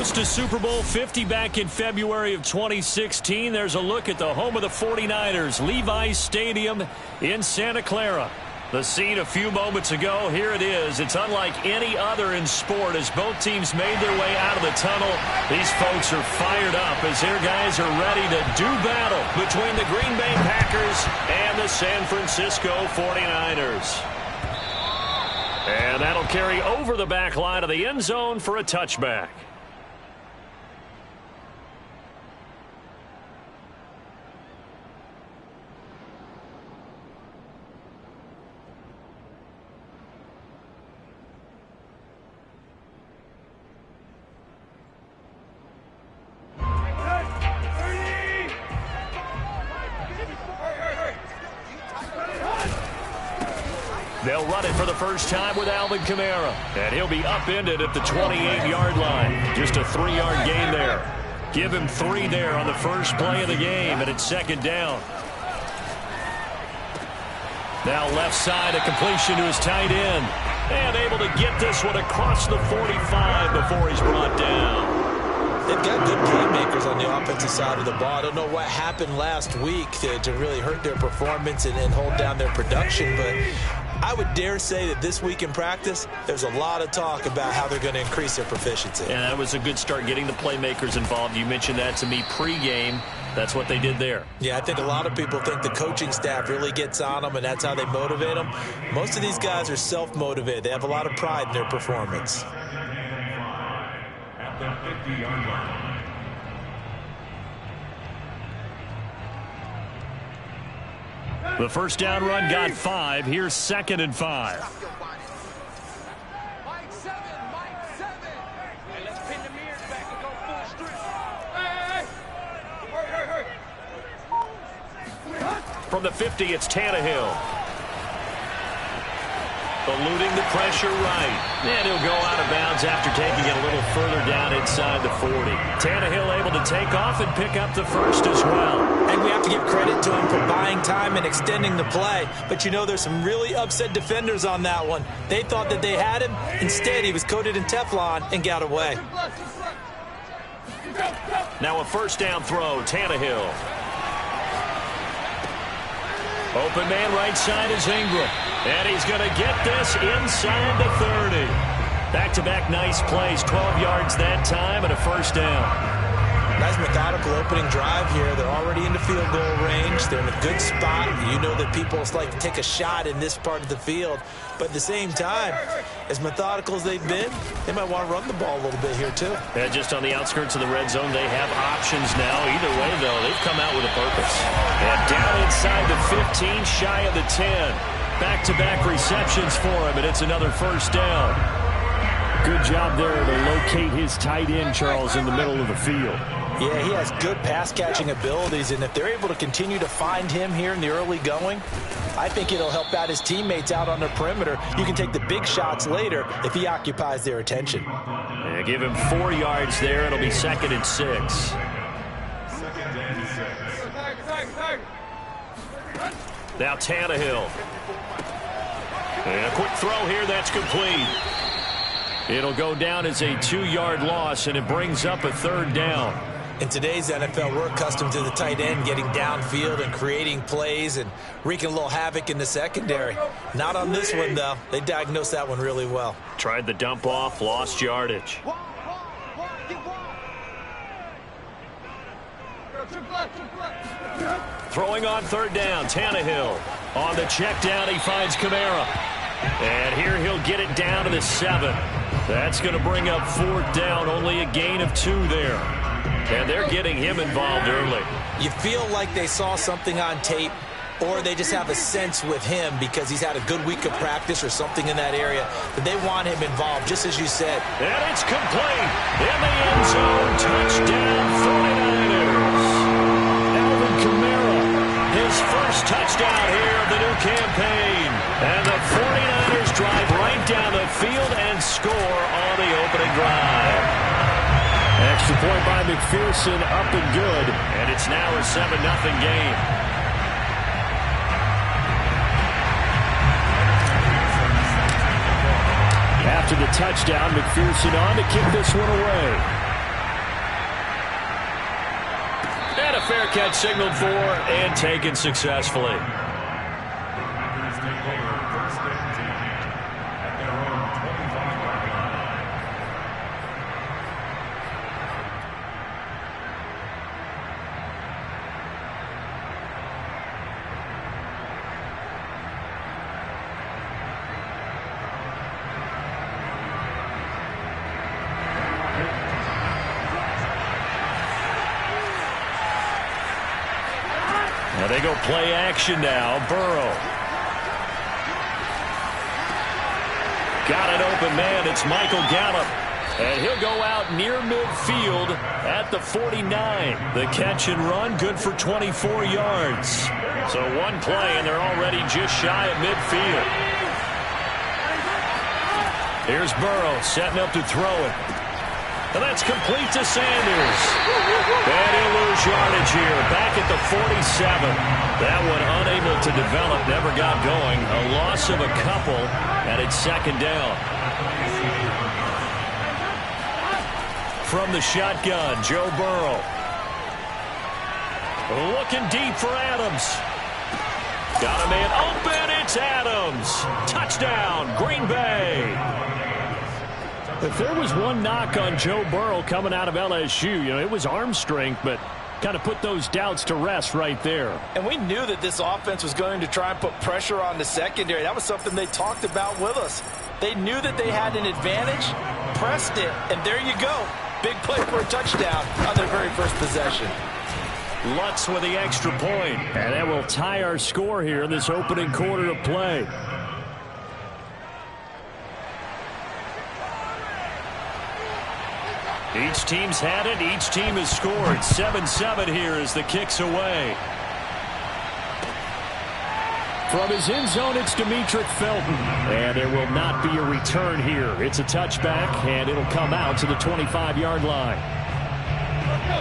host to Super Bowl 50 back in February of 2016. There's a look at the home of the 49ers, Levi's Stadium in Santa Clara. The scene a few moments ago, here it is. It's unlike any other in sport as both teams made their way out of the tunnel. These folks are fired up as their guys are ready to do battle between the Green Bay Packers and the San Francisco 49ers. And that'll carry over the back line of the end zone for a touchback. They'll run it for the first time with Alvin Kamara. And he'll be upended at the 28-yard line. Just a 3-yard gain there. Give him 3 there on the first play of the game, and it's second down. Now left side, a completion to his tight end. And able to get this one across the 45 before he's brought down. They've got good playmakers on the offensive side of the ball. I don't know what happened last week to really hurt their performance and hold down their production, but I would dare say that this week in practice, there's a lot of talk about how they're going to increase their proficiency. Yeah, that was a good start getting the playmakers involved. You mentioned that to me pregame. That's what they did there. Yeah, I think a lot of people think the coaching staff really gets on them, and that's how they motivate them. Most of these guys are self-motivated. They have a lot of pride in their performance. At the 50-yard line. The first down run got 5. Here's 2nd and 5. From the 50, it's Tannehill. Eluding the pressure right. And he'll go out of bounds after taking it a little further down inside the 40. Tannehill able to take off and pick up the first as well. And we have to give credit to him for buying time and extending the play. But you know, there's some really upset defenders on that one. They thought that they had him. Instead, he was coated in Teflon and got away. Now a first down throw, Tannehill. Open man right side is Ingram. And he's going to get this inside the 30. Back-to-back nice plays, 12 yards that time and a first down. Nice methodical opening drive here. They're already into field goal range. They're in a good spot. You know that people like to take a shot in this part of the field. But at the same time, as methodical as they've been, they might want to run the ball a little bit here too. Yeah, just on the outskirts of the red zone, they have options now. Either way, though, they've come out with a purpose. And down inside the 15, shy of the 10. Back-to-back receptions for him, and it's another first down. Good job there to locate his tight end, Charles, in the middle of the field. Yeah, he has good pass-catching abilities, and if they're able to continue to find him here in the early going, I think it'll help out his teammates out on the perimeter. You can take the big shots later if he occupies their attention. Yeah, give him 4 yards there. It'll be 2nd and 6. Now Tannehill. And a quick throw here that's complete. It'll go down as a 2-yard loss, and it brings up a 3rd down. In today's NFL, we're accustomed to the tight end getting downfield and creating plays and wreaking a little havoc in the secondary. Not on this one, though. They diagnosed that one really well. Tried the dump off, lost yardage. Throwing on 3rd down, Tannehill. On the check down, he finds Kamara. And here he'll get it down to the 7. That's going to bring up 4th down, only a gain of 2 there. And they're getting him involved early. You feel like they saw something on tape, or they just have a sense with him because he's had a good week of practice or something in that area that they want him involved, just as you said. And it's complete. In the end zone, touchdown 49ers. Alvin Kamara, his first touchdown here of the new campaign. And the 49ers drive right down the field and score on the opening drive. Extra point by McPherson, up and good. And it's now a 7-0 game. After the touchdown, McPherson on to kick this one away. fair catch signaled for and taken successfully. Now they go play action now. Burrow. Got an open man. It's Michael Gallup. And he'll go out near midfield at the 49. The catch and run, good for 24 yards. So one play, and they're already just shy of midfield. Here's Burrow setting up to throw it. And that's complete to Sanders. And he'll lose yardage here. Back at the 47. That one unable to develop. Never got going. A loss of a couple. And it's second down. From the shotgun, Joe Burrow. Looking deep for Adams. Got a man open. It's Adams. Touchdown, Green Bay. If there was one knock on Joe Burrow coming out of LSU, it was arm strength, but kind of put those doubts to rest right there. And we knew that this offense was going to try and put pressure on the secondary. That was something they talked about with us. They knew that they had an advantage, pressed it, and there you go. Big play for a touchdown on their very first possession. Lutz with the extra point, and that will tie our score here in this opening quarter of play. Each team's had it. Each team has scored. 7-7 here as the kick's away. From his end zone, it's Demetric Felton. And there will not be a return here. It's a touchback, and it'll come out to the 25-yard line.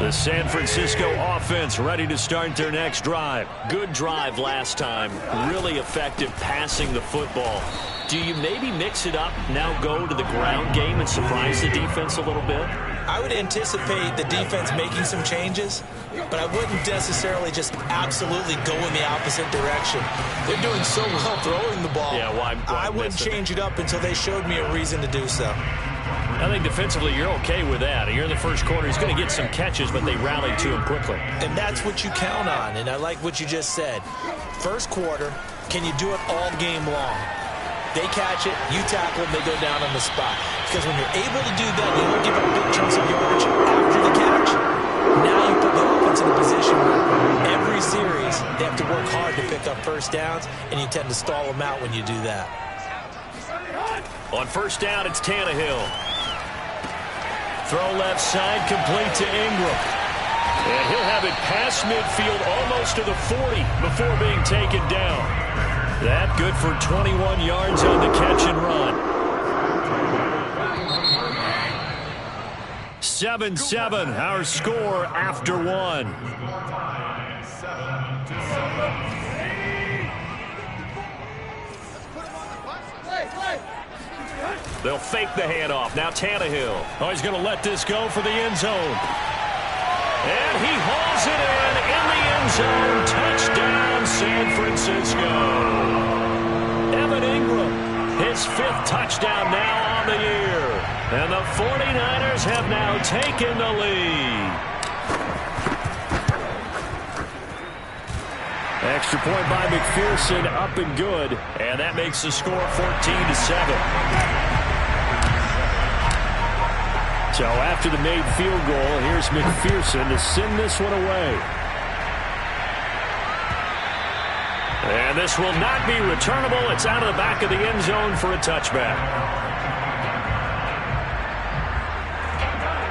The San Francisco offense ready to start their next drive. Good drive last time. Really effective passing the football. Do you maybe mix it up, now go to the ground game and surprise the defense a little bit? I would anticipate the defense making some changes, but I wouldn't necessarily just absolutely go in the opposite direction. They're doing so well throwing the ball. Yeah, why I wouldn't change it up until they showed me a reason to do so. I think defensively you're okay with that. You're in the first quarter. He's going to get some catches, but they rallied to him quickly. And that's what you count on, and I like what you just said. First quarter, can you do it all game long? They catch it, you tackle them, they go down on the spot. Because when you're able to do that, you don't give up big chunks of yardage after the catch. Now you put the offense in a position where every series they have to work hard to pick up first downs, and you tend to stall them out when you do that. On first down, it's Tannehill. Throw left side, complete to Ingram. And he'll have it past midfield, almost to the 40 before being taken down. That good for 21 yards on the catch and run. 7-7, our score after one. They'll fake the handoff. Now Tannehill. Oh, he's going to let this go for the end zone. And he hauls it in the end zone. Touchdown, San Francisco. Evan Ingram, his 5th touchdown now on the year. And the 49ers have now taken the lead. Extra point by McPherson, up and good. And that makes the score 14-7. So after the made field goal, here's McPherson to send this one away. And this will not be returnable. It's out of the back of the end zone for a touchback.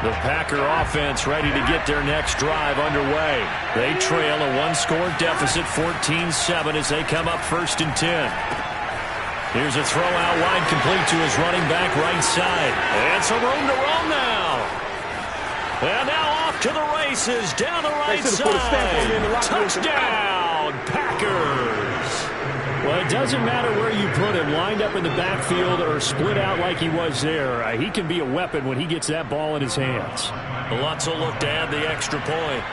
The Packer offense ready to get their next drive underway. They trail a 1-score deficit, 14-7, as they come up 1st and 10. Here's a throw out wide, complete to his running back right side. And some room to roam now. And now off to the races down the right side. Touchdown, Packers. Well, it doesn't matter where you put him, lined up in the backfield or split out like he was there. He can be a weapon when he gets that ball in his hands. Lutz will look to add the extra point.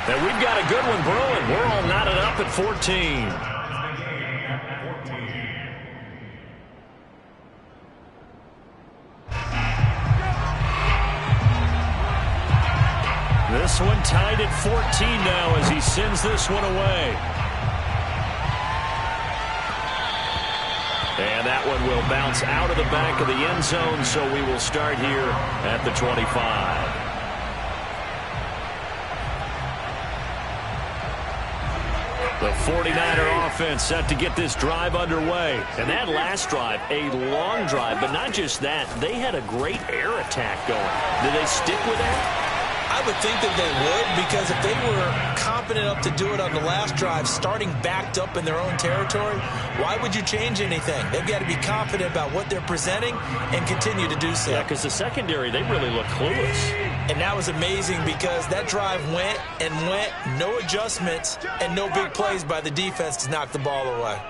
And we've got a good one brewing. We're all knotted up at 14. This one tied at 14 now as he sends this one away. And that one will bounce out of the back of the end zone, so we will start here at the 25. The 49er offense set to get this drive underway. And that last drive, a long drive, but not just that. They had a great air attack going. Did they stick with that? I would think that they would, because if they were confident enough to do it on the last drive, starting backed up in their own territory, why would you change anything? They've got to be confident about what they're presenting and continue to do so. Yeah, because the secondary, they really look clueless. And that was amazing because that drive went and went, no adjustments, and no big plays by the defense to knock the ball away.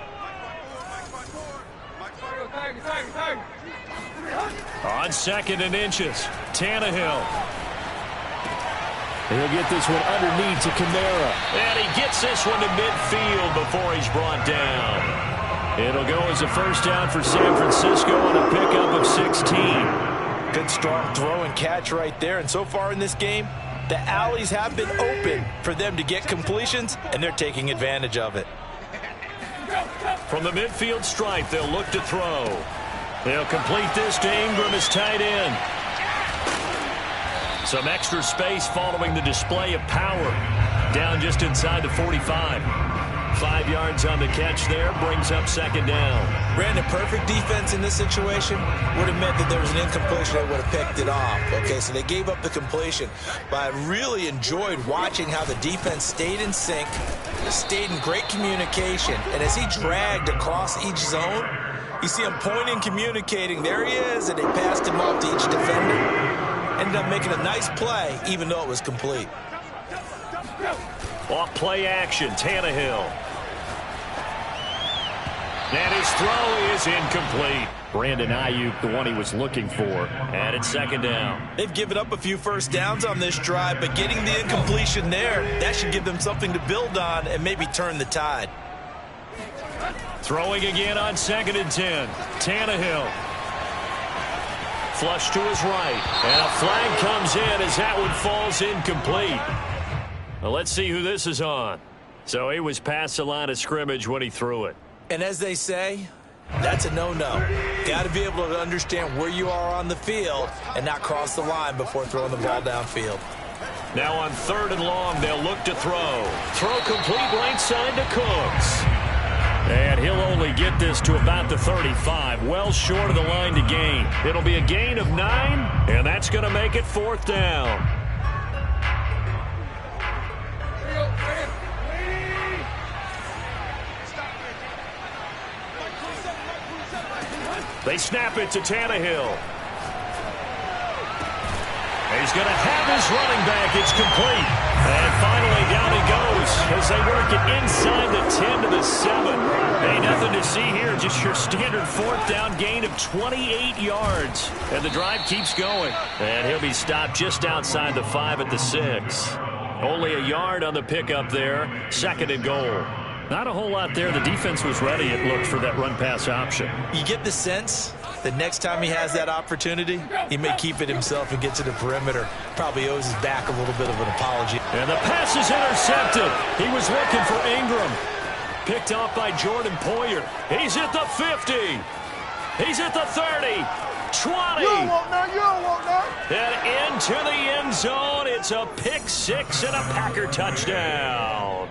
On 2nd and inches, Tannehill. He'll get this one underneath to Kamara. And he gets this one to midfield before he's brought down. It'll go as a first down for San Francisco on a pickup of 16. Good strong throw and catch right there. And so far in this game, the alleys have been open for them to get completions, and they're taking advantage of it. From the midfield stripe, they'll look to throw. They'll complete this to Ingram as tight end. Some extra space following the display of power. Down just inside the 45. 5 yards on the catch there. Brings up 2nd down. Brandon, perfect defense in this situation would have meant that there was an incompletion. They would have picked it off. Okay, so they gave up the completion. But I really enjoyed watching how the defense stayed in sync, stayed in great communication. And as he dragged across each zone, you see him pointing, communicating. There he is, and they passed him off to each defender. Ended up making a nice play, even though it was complete. Off play action, Tannehill. And his throw is incomplete. Brandon Ayuk, the one he was looking for. And it's 2nd down. They've given up a few first downs on this drive, but getting the incompletion there, that should give them something to build on and maybe turn the tide. Throwing again on 2nd and 10. Tannehill. Flush to his right. And a flag comes in as that one falls incomplete. Well, let's see who this is on. So he was past the line of scrimmage when he threw it. And as they say, that's a no-no. Got to be able to understand where you are on the field and not cross the line before throwing the ball downfield. Now on 3rd and long, they'll look to throw. Throw complete right side to Cooks. And he'll only get this to about the 35, well short of the line to gain. It'll be a gain of 9, and that's going to make it 4th down. They snap it to Tannehill. He's going to have his running back. It's complete. And finally down he goes as they work it inside the 10 to the 7. Hey, nothing to see here. Just your standard 4th down gain of 28 yards. And the drive keeps going. And he'll be stopped just outside the 5 at the 6. Only a yard on the pickup there. 2nd and goal. Not a whole lot there. The defense was ready, it looked, for that run-pass option. You get the sense that next time he has that opportunity, he may keep it himself and get to the perimeter. Probably owes his back a little bit of an apology. And the pass is intercepted. He was looking for Ingram. Picked off by Jordan Poyer. He's at the 50. He's at the 30. 20. You don't want none. You don't want none. And into the end zone. It's a pick 6 and a Packer touchdown.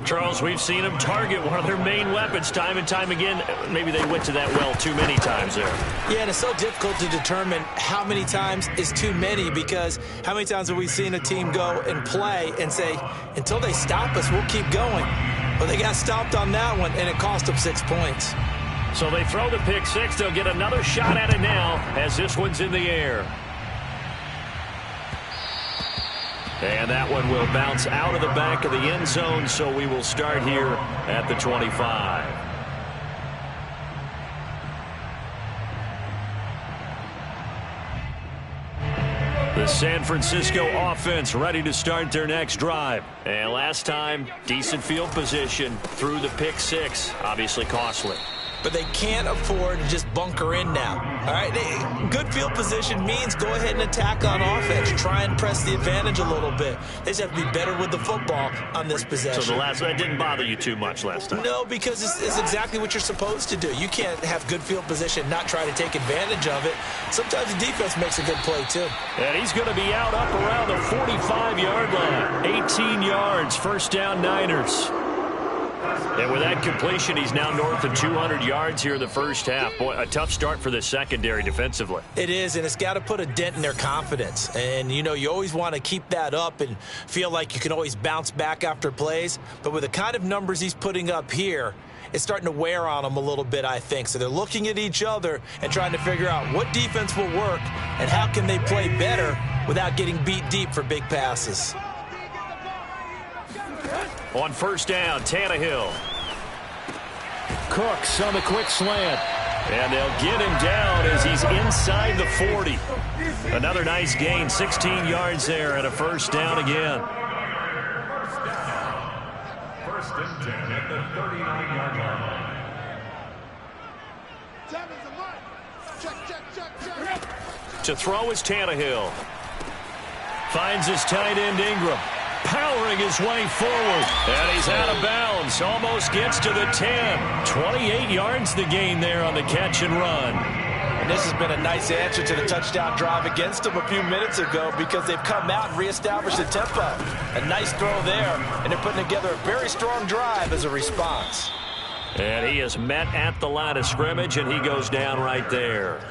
Charles, we've seen them target one of their main weapons time and time again. Maybe they went to that well too many times there. Yeah, and it's so difficult to determine how many times is too many, because how many times have we seen a team go and play and say, until they stop us, we'll keep going. Well, they got stopped on that one, and it cost them 6 points. So they throw the pick 6. They'll get another shot at it now as this one's in the air. And that one will bounce out of the back of the end zone, so we will start here at the 25. The San Francisco offense ready to start their next drive. And last time, decent field position through the pick six. Obviously costly. But they can't afford to just bunker in now. All right, good field position means go ahead and attack on offense. Try and press the advantage a little bit. They just have to be better with the football on this possession. So that didn't bother you too much last time? No, because it's exactly what you're supposed to do. You can't have good field position and not try to take advantage of it. Sometimes the defense makes a good play, too. And he's going to be out up around the 45-yard line. 18 yards, first down Niners. And with that completion, he's now north of 200 yards here in the first half. Boy, a tough start for the secondary defensively. It is, and it's got to put a dent in their confidence. And, you know, you always want to keep that up and feel like you can always bounce back after plays. But with the kind of numbers he's putting up here, it's starting to wear on them a little bit, I think. So they're looking at each other and trying to figure out what defense will work and how can they play better without getting beat deep for big passes. On first down, Tannehill. Cooks on the quick slant. And they'll get him down as he's inside the 40. Another nice gain, 16 yards there and a first down again. First and 10 at the 39-yard line. To throw is Tannehill. Finds his tight end Ingram. Powering his way forward. And he's out of bounds. Almost gets to the 10. 28 yards the gain there on the catch and run. And this has been a nice answer to the touchdown drive against them a few minutes ago because they've come out and reestablished the tempo. A nice throw there, and they're putting together a very strong drive as a response. And he is met at the line of scrimmage, and he goes down right there.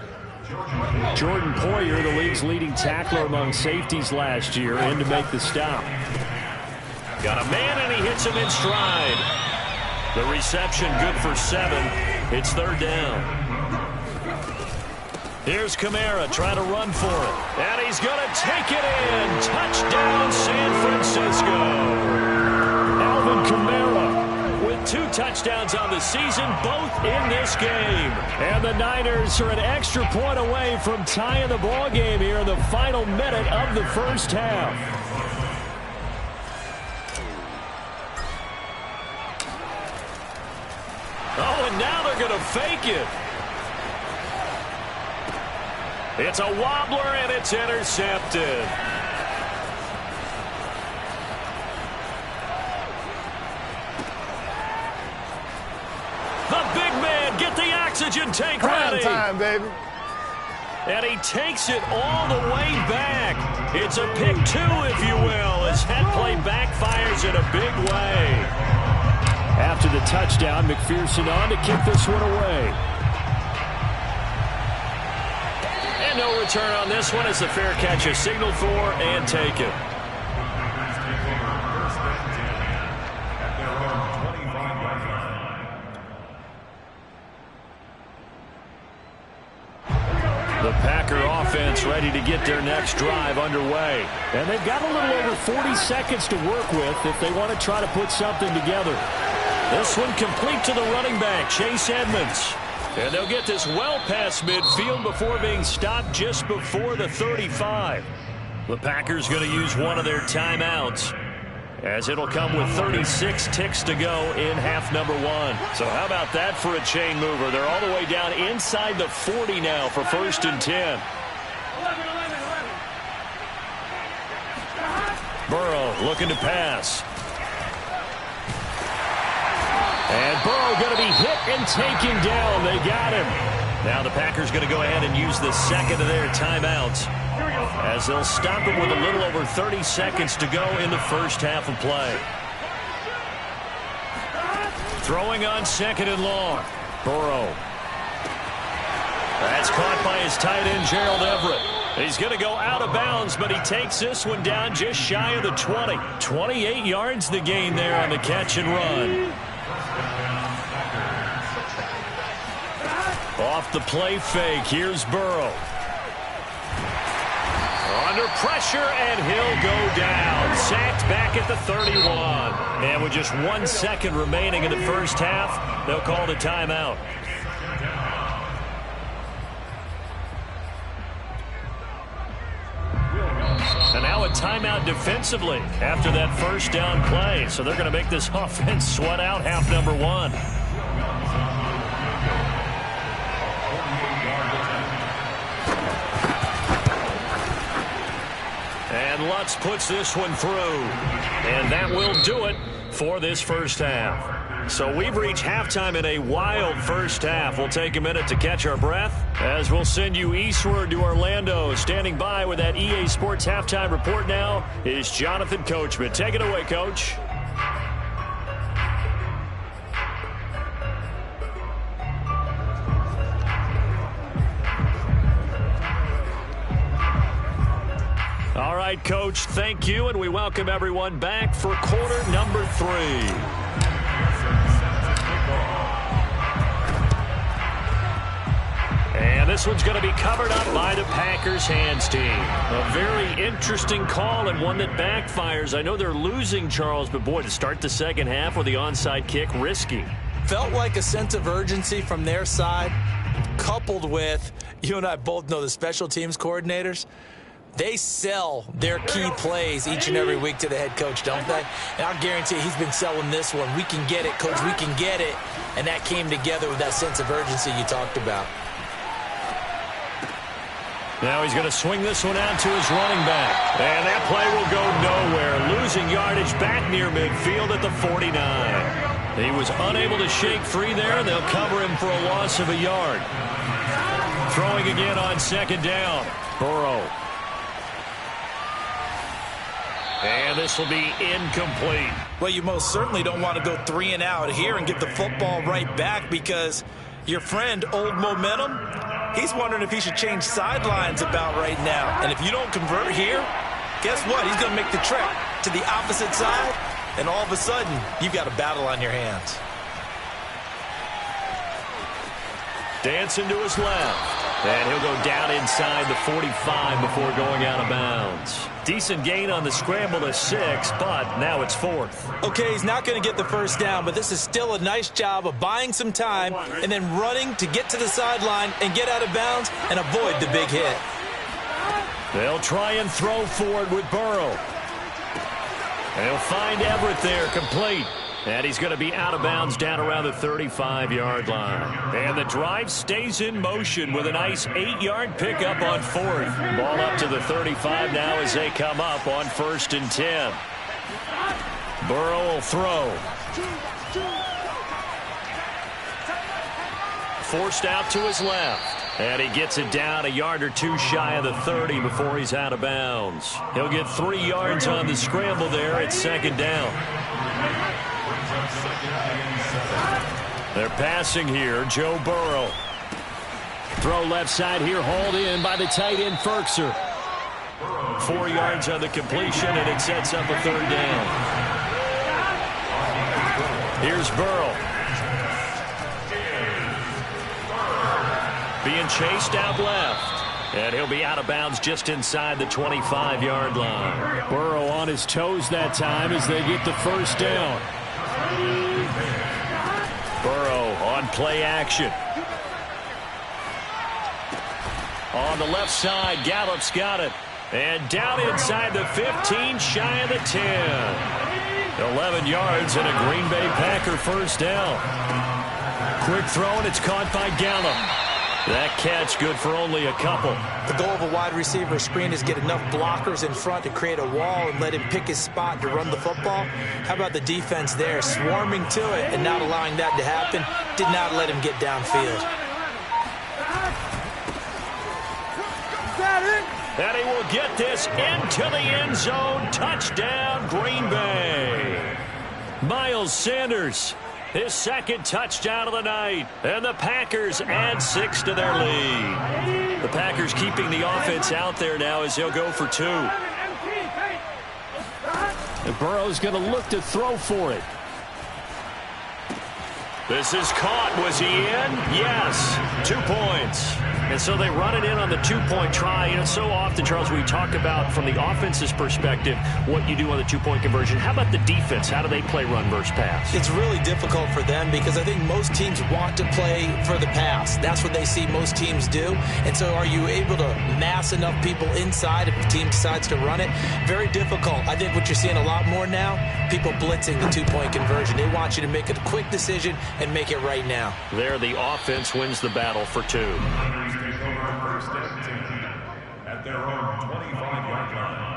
Jordan Poyer, the league's leading tackler among safeties last year, in to make the stop. Got a man, and he hits him in stride. The reception good for 7. It's third down. Here's Kamara trying to run for it. And he's going to take it in. Touchdown, San Francisco. Alvin Kamara with 2 touchdowns on the season, both in this game. And the Niners are an extra point away from tying the ball game here in the final minute of the first half. Oh, and now they're going to fake it. It's a wobbler, and it's intercepted. The big man, get the oxygen tank ready. Prime time, baby. And he takes it all the way back. It's a pick 2, if you will, as that play backfires in a big way. After the touchdown, McPherson on to kick this one away. And no return on this one as the fair catch is signaled for and taken. The Packer offense ready to get their next drive underway. And they've got a little over 40 seconds to work with if they want to try to put something together. This one complete to the running back, Chase Edmonds. And they'll get this well past midfield before being stopped just before the 35. The Packers going to use one of their timeouts, as it'll come with 36 ticks to go in half number 1. So how about that for a chain mover? They're all the way down inside the 40 now for first and 10. Burrow looking to pass. And Burrow going to be hit and taken down. They got him. Now the Packers going to go ahead and use the second of their timeouts, as they'll stop him with a little over 30 seconds to go in the first half of play. Throwing on second and long. Burrow. That's caught by his tight end, Gerald Everett. He's going to go out of bounds, but he takes this one down just shy of the 20. 28 yards the gain there on the catch and run. Off the play fake, here's Burrow. Under pressure, and he'll go down. Sacked back at the 31. And with just 1 second remaining in the first half, they'll call the timeout. timeout defensively after that first down play. So they're going to make this offense sweat out half number one. And Lutz puts this one through. And that will do it for this first half. So we've reached halftime in a wild first half. We'll take a minute to catch our breath as we'll send you eastward to Orlando. Standing by with that EA Sports halftime report now is Jonathan Coachman. Take it away, Coach. All right, Coach, thank you, and we welcome everyone back for quarter number 3. And this one's going to be covered up by the Packers hands team. A very interesting call and one that backfires. I know they're losing, Charles, but boy, to start the second half with the onside kick, risky. Felt like a sense of urgency from their side, coupled with, you and I both know the special teams coordinators. They sell their key plays each and every week to the head coach, don't they? And I guarantee he's been selling this one. We can get it, coach, we can get it. And that came together with that sense of urgency you talked about. Now he's going to swing this one out to his running back. And that play will go nowhere. Losing yardage back near midfield at the 49. He was unable to shake free there. They'll cover him for a loss of a yard. Throwing again on second down. Burrow. And this will be incomplete. Well, you most certainly don't want to go 3 and out here and get the football right back because your friend, Old Momentum, he's wondering if he should change sidelines about right now. And if you don't convert here, guess what? He's going to make the trek to the opposite side, and all of a sudden, you've got a battle on your hands. Dancing to his left. And he'll go down inside the 45 before going out of bounds. Decent gain on the scramble to 6, but now it's 4th. Okay, he's not going to get the first down, but this is still a nice job of buying some time and then running to get to the sideline and get out of bounds and avoid the big hit. They'll try and throw for it with Burrow. They'll find Everett there, complete. And he's going to be out of bounds down around the 35-yard line. And the drive stays in motion with a nice 8-yard pickup on 4th. Ball up to the 35 now as they come up on 1st and 10. Burrow will throw. Forced out to his left. And he gets it down a yard or 2 shy of the 30 before he's out of bounds. He'll get 3 yards on the scramble there at second down. They're passing here. Joe Burrow. Throw left side here, hauled in by the tight end Ferkser. 4 yards on the completion, and it sets up a 3rd down. Here's Burrow. Being chased out left. And he'll be out of bounds just inside the 25-yard line. Burrow on his toes that time as they get the first down. Burrow on play action. On the left side, Gallup's got it. And down inside the 15, shy of the 10. 11 yards and a Green Bay Packer first down. Quick throw, and it's caught by Gallup. That catch good for only a couple. The goal of a wide receiver screen is get enough blockers in front to create a wall and let him pick his spot to run the football. How about the defense there, swarming to it and not allowing that to happen? Did not let him get downfield. And he will get this into the end zone. Touchdown, Green Bay. Miles Sanders, his 2nd touchdown of the night. And the Packers add 6 to their lead. The Packers keeping the offense out there now as they'll go for 2. And Burrow's going to look to throw for it. This is caught. Was he in? Yes. 2 points. And so they run it in on the two-point try. You know, so often, Charles, we talk about from the offense's perspective what you do on the two-point conversion. How about the defense? How do they play run versus pass? It's really difficult for them because I think most teams want to play for the pass. That's what they see most teams do. And so are you able to mass enough people inside if the team decides to run it? Very difficult. I think what you're seeing a lot more now, people blitzing the two-point conversion. They want you to make a quick decision and make it right now. There, the offense wins the battle for two. Take over first and 10 at their own 25-yard line.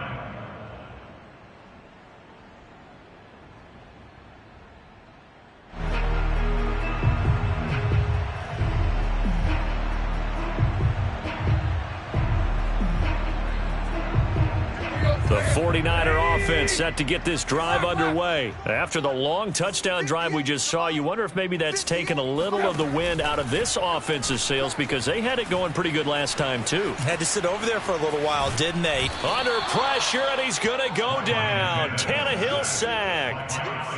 The 49er offense set to get this drive underway. After the long touchdown drive we just saw, you wonder if maybe that's taken a little of the wind out of this offense's sails because they had it going pretty good last time, too. Had to sit over there for a little while, didn't they? Under pressure, and he's going to go down. Tannehill sacked.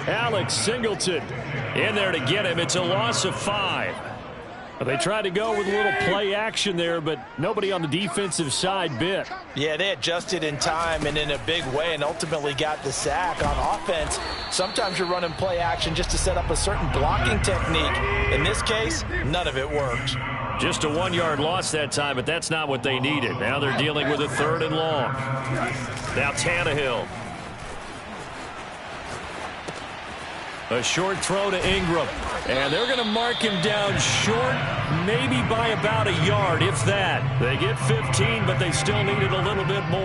Alex Singleton in there to get him. It's a loss of 5. They tried to go with a little play action there, but nobody on the defensive side bit. Yeah, they adjusted in time and in a big way and ultimately got the sack. On offense, sometimes you're running play action just to set up a certain blocking technique. In this case, none of it worked. Just a 1-yard loss that time, but that's not what they needed. Now they're dealing with a 3rd and long. Now Tannehill. A short throw to Ingram. And they're going to mark him down short, maybe by about a yard, if that. They get 15, but they still needed a little bit more.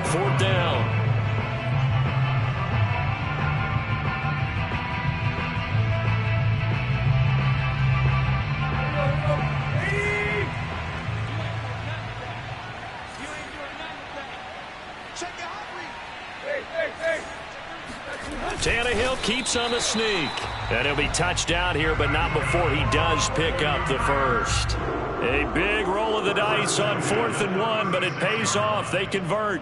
4th down. Tannehill keeps on the sneak. And he'll be touched down here, but not before he does pick up the first. A big roll of the dice on 4th and 1, but it pays off. They convert.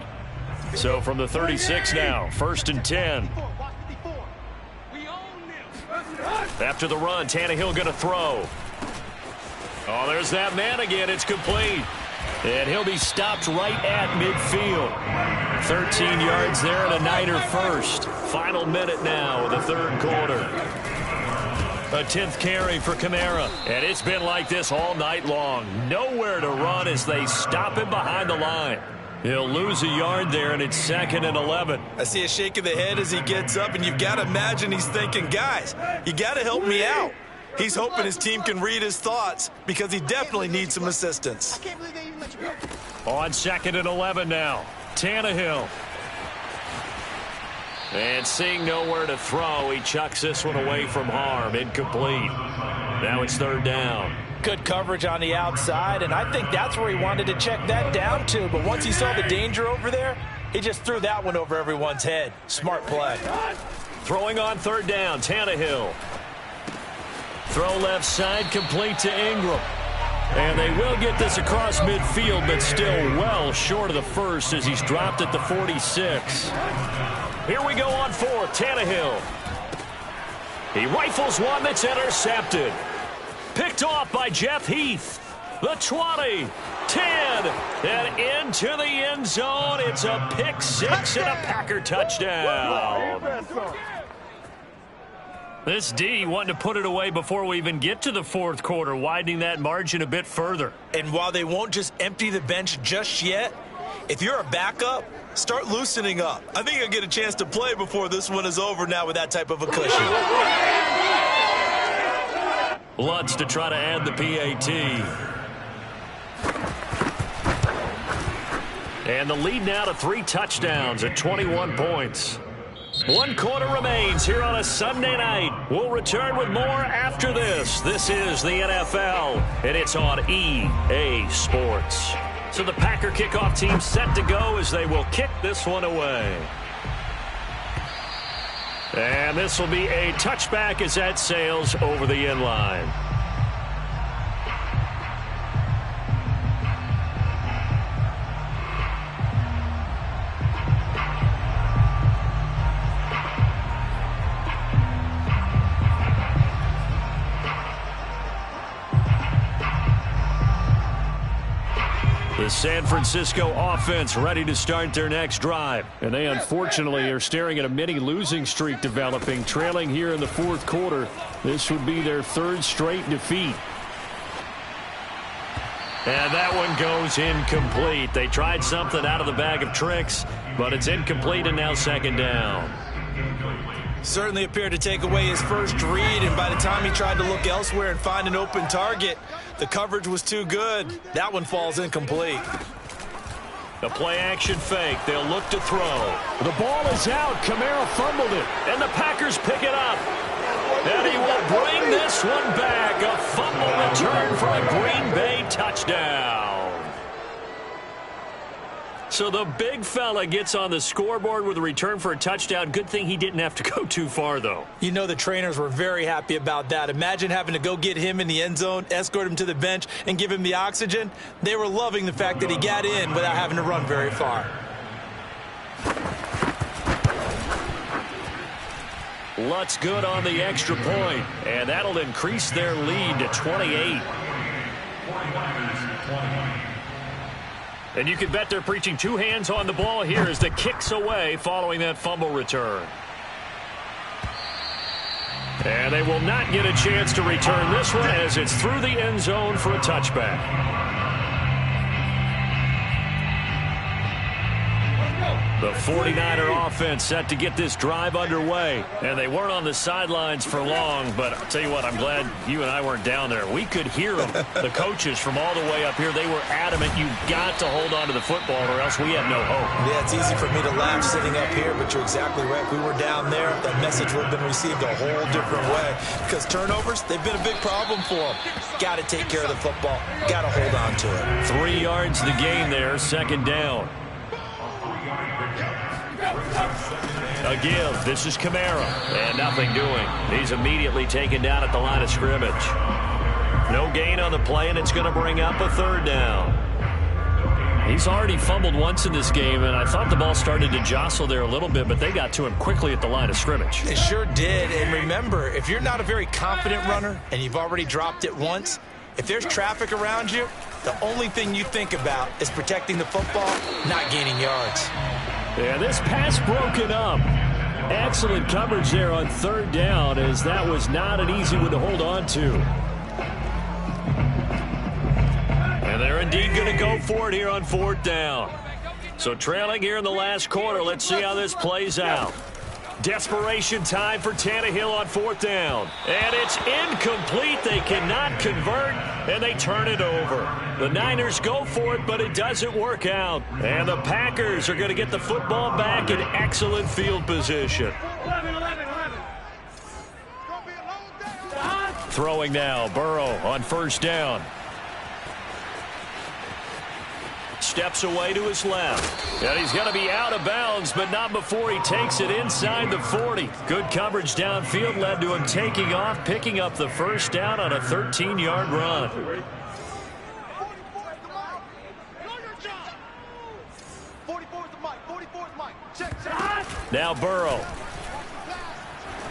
So from the 36 now, 1st and 10. After the run, Tannehill going to throw. Oh, there's that man again. It's complete. And he'll be stopped right at midfield. 13 yards there and a Niner first. Final minute now of the 3rd quarter. A 10th carry for Kamara. And it's been like this all night long. Nowhere to run as they stop him behind the line. He'll lose a yard there, and it's 2nd and 11. I see a shake of the head as he gets up, and you've got to imagine he's thinking, guys, you got to help me out. He's hoping his team can read his thoughts because he definitely needs some assistance. On 2nd and 11 now. Tannehill. And seeing nowhere to throw, he chucks this one away from harm. Incomplete. Now it's 3rd down. Good coverage on the outside, and I think that's where he wanted to check that down to. But once he saw the danger over there, he just threw that one over everyone's head. Smart play. Throwing on 3rd down, Tannehill. Throw left side, complete to Ingram. And they will get this across midfield, but still well short of the first as he's dropped at the 46. Here we go on 4th, Tannehill. He rifles one that's intercepted. Picked off by Jeff Heath. The 20, 10, and into the end zone. It's a pick 6 and a Packer touchdown. This D wanting to put it away before we even get to the 4th quarter, widening that margin a bit further. And while they won't just empty the bench just yet, if you're a backup, start loosening up. I think you'll get a chance to play before this one is over now with that type of a cushion. Lutz to try to add the PAT. And the lead now to 3 touchdowns at 21 points. 1 quarter remains here on a Sunday night. We'll return with more after this. This is the NFL, and it's on EA Sports. So the Packer kickoff team set to go as they will kick this one away. And this will be a touchback as that sails over the end line. The San Francisco offense ready to start their next drive. And they unfortunately are staring at a mini losing streak developing, trailing here in the fourth quarter. This would be their third straight defeat. And that one goes incomplete. They tried something out of the bag of tricks, but it's incomplete and now second down. Certainly appeared to take away his first read, and by the time he tried to look elsewhere and find an open target, the coverage was too good. That one falls incomplete. The play-action fake. They'll look to throw. The ball is out. Kamara fumbled it, and the Packers pick it up. And he will bring this one back. A fumble return for a Green Bay touchdown. So the big fella gets on the scoreboard with a return for a touchdown. Good thing he didn't have to go too far, though. You know the trainers were very happy about that. Imagine having to go get him in the end zone, escort him to the bench, and give him the oxygen. They were loving the fact that he got in without having to run very far. Lutz good on the extra point, and that'll increase their lead to 28. And you can bet they're preaching two hands on the ball here as the kick's away following that fumble return. And they will not get a chance to return this one as it's through the end zone for a touchback. The 49er offense set to get this drive underway. And they weren't on the sidelines for long, but I'll tell you what, I'm glad you and I weren't down there. We could hear them, the coaches from all the way up here. They were adamant, you've got to hold on to the football or else we have no hope. Yeah, it's easy for me to laugh sitting up here, but you're exactly right. If we were down there, that message would have been received a whole different way. Because turnovers, they've been a big problem for them. Got to take care of the football. Got to hold on to it. 3 yards the gain there, second down. A give. This is Kamara. And nothing doing. He's immediately taken down at the line of scrimmage. No gain on the play, and it's going to bring up a third down. He's already fumbled once in this game, and I thought the ball started to jostle there a little bit, but they got to him quickly at the line of scrimmage. It sure did. And remember, if you're not a very confident runner and you've already dropped it once, if there's traffic around you, the only thing you think about is protecting the football, not gaining yards. Yeah, this pass broken up. Excellent coverage there on third down, as that was not an easy one to hold on to. And they're indeed going to go for it here on fourth down. So trailing here in the last quarter, let's see how this plays out. Desperation time for Tannehill on fourth down. And it's incomplete. They cannot convert, and they turn it over. The Niners go for it, but it doesn't work out. And the Packers are going to get the football back in excellent field position. Throwing now, Burrow on first down. Steps away to his left. And he's going to be out of bounds, but not before he takes it inside the 40. Good coverage downfield led to him taking off, picking up the first down on a 13-yard run. Now Burrow.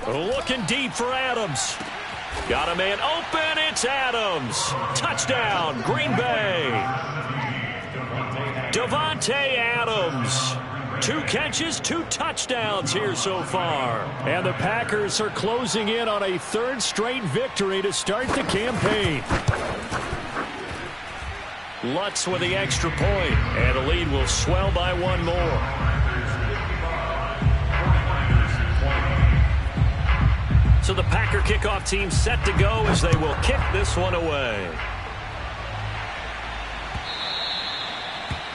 Looking deep for Adams. Got a man open. It's Adams. Touchdown, Green Bay. Davante Adams. 2 catches, 2 touchdowns here so far. And the Packers are closing in on a third straight victory to start the campaign. Lutz with the extra point, and the lead will swell by 1 more. So the Packer kickoff team set to go as they will kick this one away.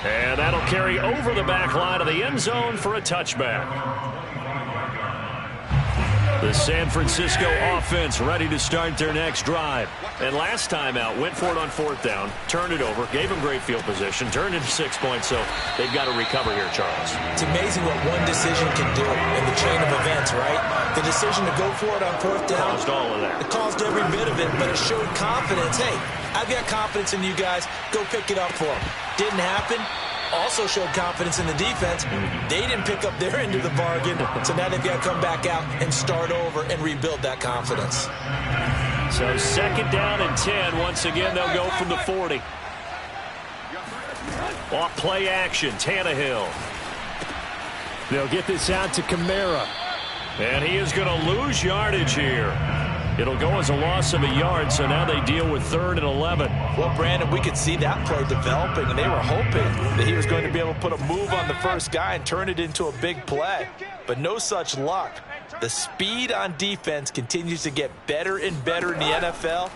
And that'll carry over the back line of the end zone for a touchback. The San Francisco offense ready to start their next drive. And last time out, went for it on fourth down, turned it over, gave them great field position, turned into 6 points, so they've got to recover here, Charles. It's amazing what one decision can do in the chain of events, right? The decision to go for it on fourth down. Caused all of that. It caused every bit of it, but it showed confidence. Hey, I've got confidence in you guys. Go pick it up for them. Didn't happen. Also showed confidence in the defense. They didn't pick up their end of the bargain, so now they've got to come back out and start over and rebuild that confidence. So second down and 10. Once again, they'll go from the 40. Off play action, Tannehill. They'll get this out to Kamara. And he is going to lose yardage here. It'll go as a loss of a yard, so now they deal with 3rd and 11. Well, Brandon, we could see that play developing, and they were hoping that he was going to be able to put a move on the first guy and turn it into a big play. But no such luck. The speed on defense continues to get better and better in the NFL.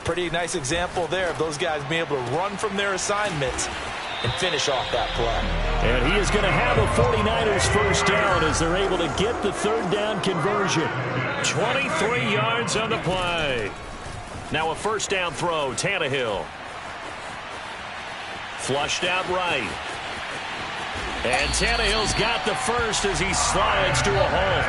Pretty nice example there of those guys being able to run from their assignments and finish off that play. And he is going to have a 49ers first down as they're able to get the 3rd down conversion. 23 yards on the play. Now a first down throw, Tannehill. Flushed out right. And Tannehill's got the first as he slides to a hole.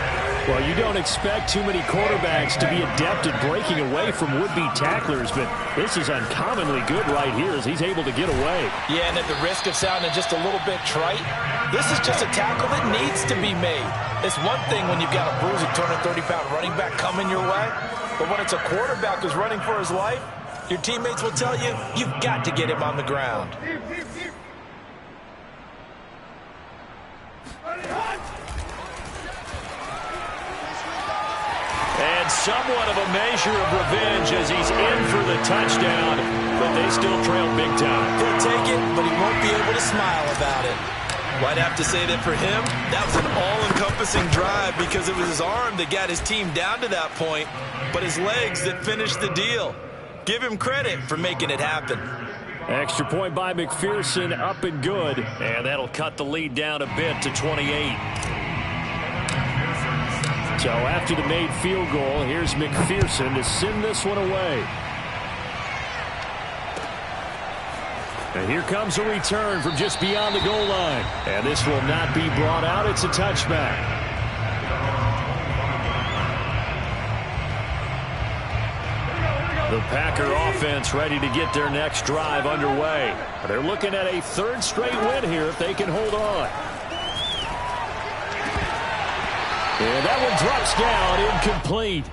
Well, you don't expect too many quarterbacks to be adept at breaking away from would-be tacklers, but this is uncommonly good right here as he's able to get away. Yeah, and at the risk of sounding just a little bit trite, this is just a tackle that needs to be made. It's one thing when you've got a bruising 230-pound running back coming your way, but when it's a quarterback who's running for his life, your teammates will tell you, you've got to get him on the ground. And somewhat of a measure of revenge as he's in for the touchdown, but they still trail big time. He'll take it, but he won't be able to smile about it. Well, I'd have to say that for him, that was an all-encompassing drive because it was his arm that got his team down to that point, but his legs that finished the deal. Give him credit for making it happen. Extra point by McPherson, up and good. And that'll cut the lead down a bit to 28. So after the made field goal, here's McPherson to send this one away. And here comes a return from just beyond the goal line. And this will not be brought out. It's a touchback. The Packer offense ready to get their next drive underway. They're looking at a 3rd straight win here if they can hold on. And that one drops down, incomplete.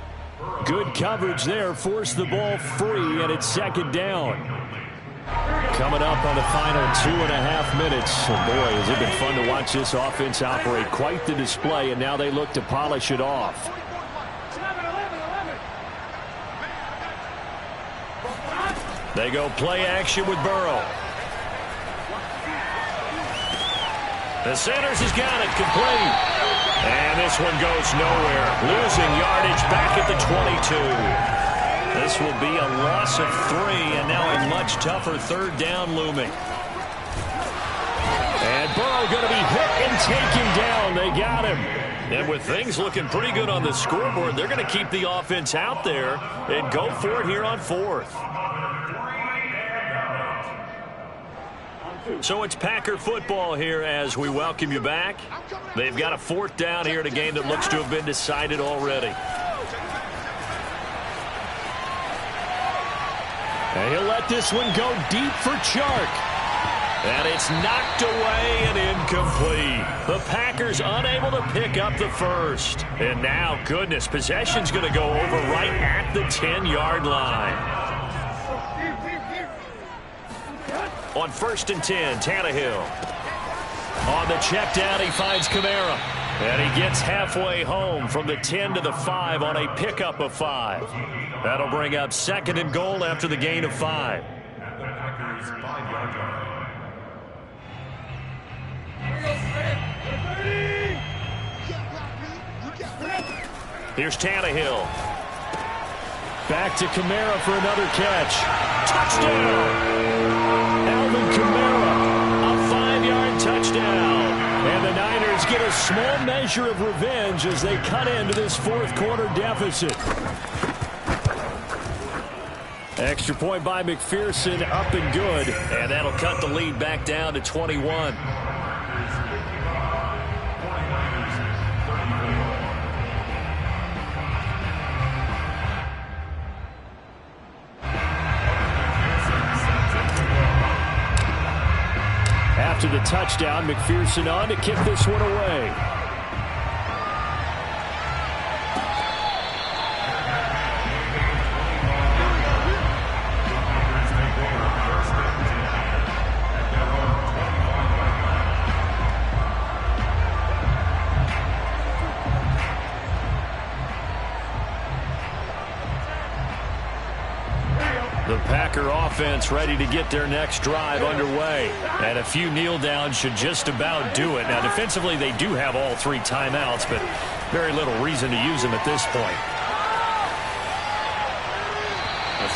Good coverage there, forced the ball free, and it's 2nd down. Coming up on the final 2.5 minutes. Oh boy, has it been fun to watch this offense operate. Quite the display, and now they look to polish it off. They go play action with Burrow. The Sanders has got it complete. And this one goes nowhere. Losing yardage back at the 22. This will be a loss of 3, and now a much tougher 3rd down looming. And Burrow going to be hit and taken down. They got him. And with things looking pretty good on the scoreboard, they're going to keep the offense out there and go for it here on 4th. So it's Packer football here as we welcome you back. They've got a 4th down here in a game that looks to have been decided already. And he'll let this one go deep for Chark. And it's knocked away and incomplete. The Packers unable to pick up the first. And now, goodness, possession's going to go over right at the 10-yard line. On 1st and 10, Tannehill. On the check down, he finds Kamara. And he gets halfway home from the 10 to the 5 on a pickup of 5. That'll bring up 2nd and goal after the gain of 5. At the Packers' 5-yard line. Here's Tannehill. Back to Kamara for another catch. Touchdown! Alvin Kamara, a 5-yard touchdown. And the Niners get a small measure of revenge as they cut into this 4th quarter deficit. Extra point by McPherson, up and good. And that'll cut the lead back down to 21. After the touchdown, McPherson on to kick this one away. The Packer offense ready to get their next drive underway. And a few kneel downs should just about do it. Now, defensively, they do have all 3 timeouts, but very little reason to use them at this point.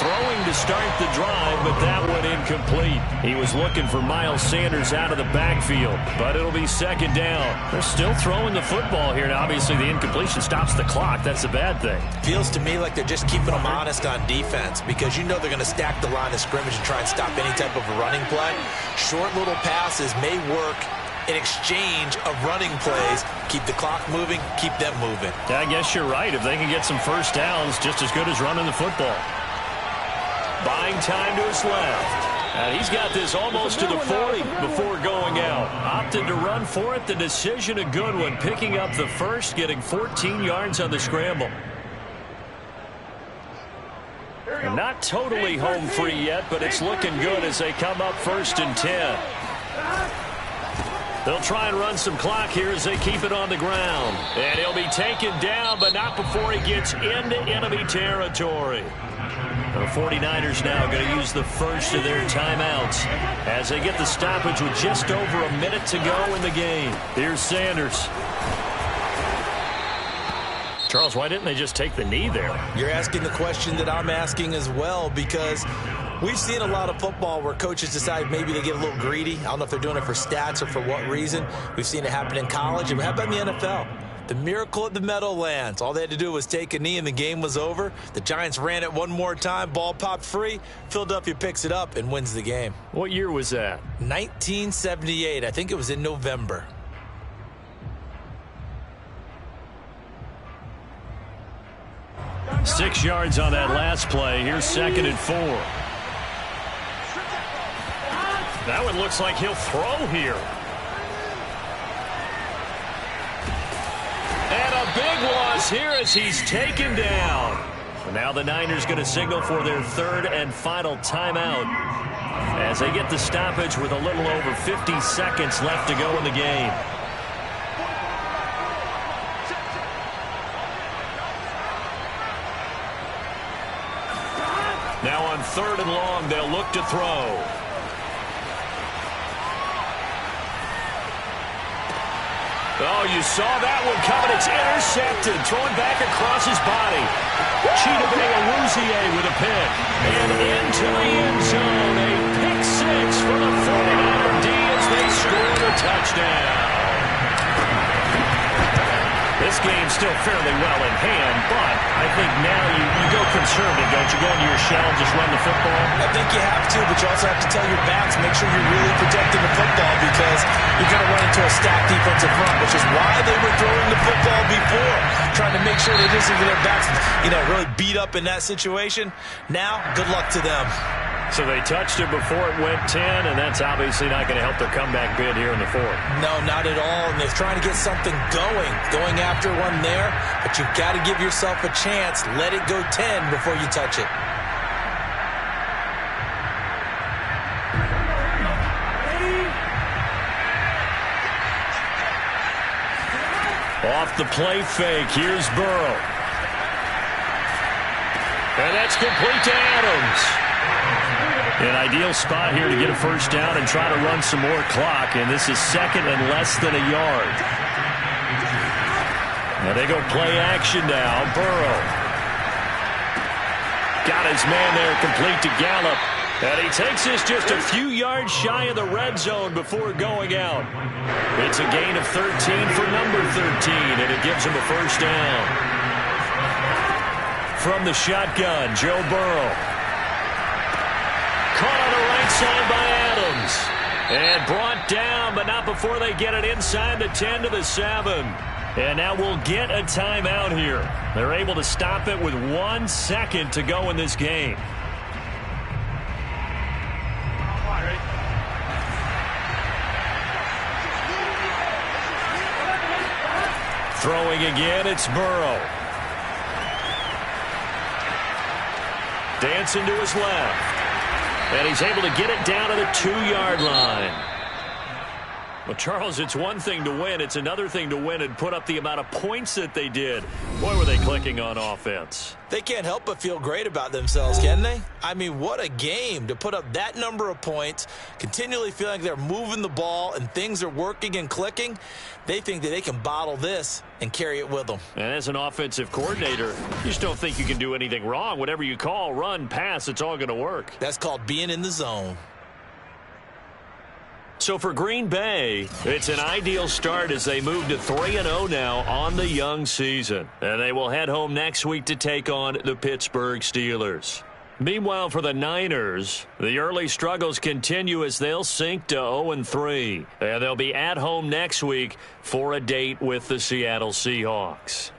Throwing to start the drive, but that one incomplete. He was looking for Miles Sanders out of the backfield, but it'll be second down. They're still throwing the football here. Now, obviously, the incompletion stops the clock. That's a bad thing. Feels to me like they're just keeping them honest on defense because you know they're going to stack the line of scrimmage and try and stop any type of a running play. Short little passes may work in exchange of running plays. Keep the clock moving, keep them moving. Yeah, I guess you're right. If they can get some first downs, just as good as running the football. Buying time to his left. And he's got this almost to the 40 before going out. Opted to run for it. The decision a good one. Picking up the first, getting 14 yards on the scramble. And not totally home free yet, but it's looking good as they come up 1st and 10. They'll try and run some clock here as they keep it on the ground. And he'll be taken down, but not before he gets into enemy territory. The 49ers now going to use the first of their timeouts as they get the stoppage with just over a minute to go in the game. Here's Sanders. Charles, why didn't they just take the knee there? You're asking the question that I'm asking as well, because we've seen a lot of football where coaches decide maybe they get a little greedy. I don't know if they're doing it for stats or for what reason. We've seen it happen in college. And how about in the NFL? The miracle at the Meadowlands. All they had to do was take a knee and the game was over. The Giants ran it one more time. Ball popped free. Philadelphia picks it up and wins the game. What year was that? 1978. I think it was in November. Six yards on that last play. Here's 2nd and 4. That one looks like he'll throw here. And a big loss here as he's taken down. Now the Niners going to signal for their 3rd and final timeout as they get the stoppage with a little over 50 seconds left to go in the game. Now on 3rd and long, they'll look to throw. Oh, you saw that one coming. It's intercepted. Throwing back across his body. Chidobe Awuzie with a pick. And into the end zone. A pick 6 for the 49er D as they score the touchdown. This game's still fairly well in hand, but I think now you go conservative, don't you? Go into your shell and just run the football? I think you have to, but you also have to tell your backs, make sure you're really protecting the football because you're going to run into a stacked defensive front, which is why they were throwing the football before, trying to make sure they didn't get their backs, really beat up in that situation. Now, good luck to them. So they touched it before it went 10, and that's obviously not going to help their comeback bid here in the 4th. No, not at all, and they're trying to get something going after one there, but you've got to give yourself a chance. Let it go 10 before you touch it. Off the play fake, here's Burrow. And that's complete to Adams. An ideal spot here to get a first down and try to run some more clock, and this is 2nd and less than a yard. Now they go play action now. Burrow. Got his man there, complete to Gallup. And he takes this just a few yards shy of the red zone before going out. It's a gain of 13 for number 13, and it gives him a first down. From the shotgun, Joe Burrow. Caught on the right side by Adams. And brought down, but not before they get it inside the 10 to the 7. And now we'll get a timeout here. They're able to stop it with 1 second to go in this game. Throwing again, it's Burrow. Dancing to his left. And he's able to get it down to the 2-yard line. Well, Charles, it's one thing to win. It's another thing to win and put up the amount of points that they did. Boy, were they clicking on offense. They can't help but feel great about themselves, can they? I mean, what a game to put up that number of points, continually feeling like they're moving the ball and things are working and clicking. They think that they can bottle this and carry it with them. And as an offensive coordinator, you just don't think you can do anything wrong. Whatever you call, run, pass, it's all going to work. That's called being in the zone. So for Green Bay, it's an ideal start as they move to 3-0 now on the young season. And they will head home next week to take on the Pittsburgh Steelers. Meanwhile, for the Niners, the early struggles continue as they'll sink to 0-3. And they'll be at home next week for a date with the Seattle Seahawks.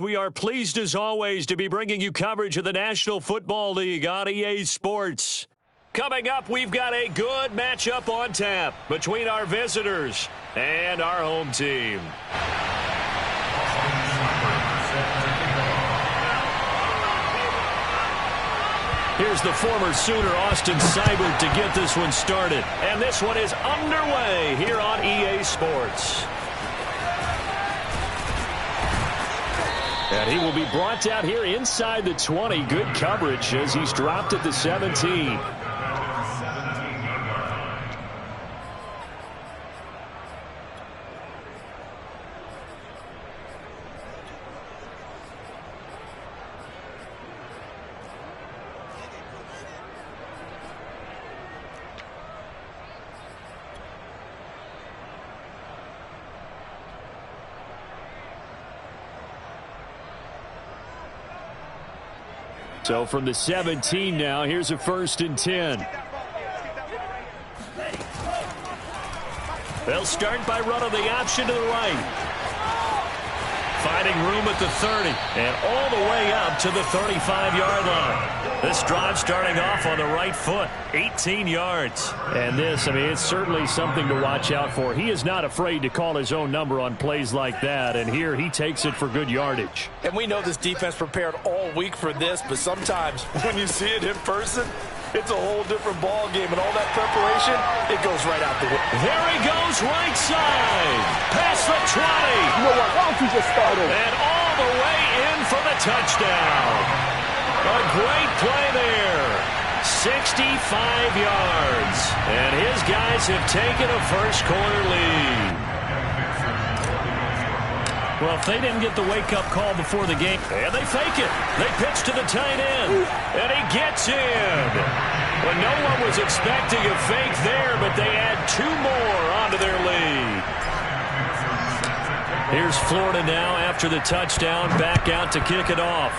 We are pleased as always to be bringing you coverage of the National Football League on EA Sports. Coming up, we've got a good matchup on tap between our visitors and our home team. Here's the former Sooner, Austin Seibert, to get this one started. And this one is underway here on EA Sports. And he will be brought down here inside the 20. Good coverage as he's dropped at the 17. So from the 17 now, here's a 1st and 10. They'll start by running the option to the right. Finding room at the 30 and all the way up to the 35-yard line. This drive starting off on the right foot, 18 yards. And this, I mean, it's certainly something to watch out for. He is not afraid to call his own number on plays like that, and here he takes it for good yardage. And we know this defense prepared all week for this, but sometimes when you see it in person, it's a whole different ball game, and all that preparation, it goes right out the window. There he goes, right side, past the 20. You know what? Why don't you just start over? And all the way in for the touchdown. A great play there. 65 yards. And his guys have taken a first-quarter lead. Well, if they didn't get the wake-up call before the game, and they fake it. They pitch to the tight end, and he gets in. Well, no one was expecting a fake there, but they add 2 more onto their lead. Here's Florida now after the touchdown, back out to kick it off.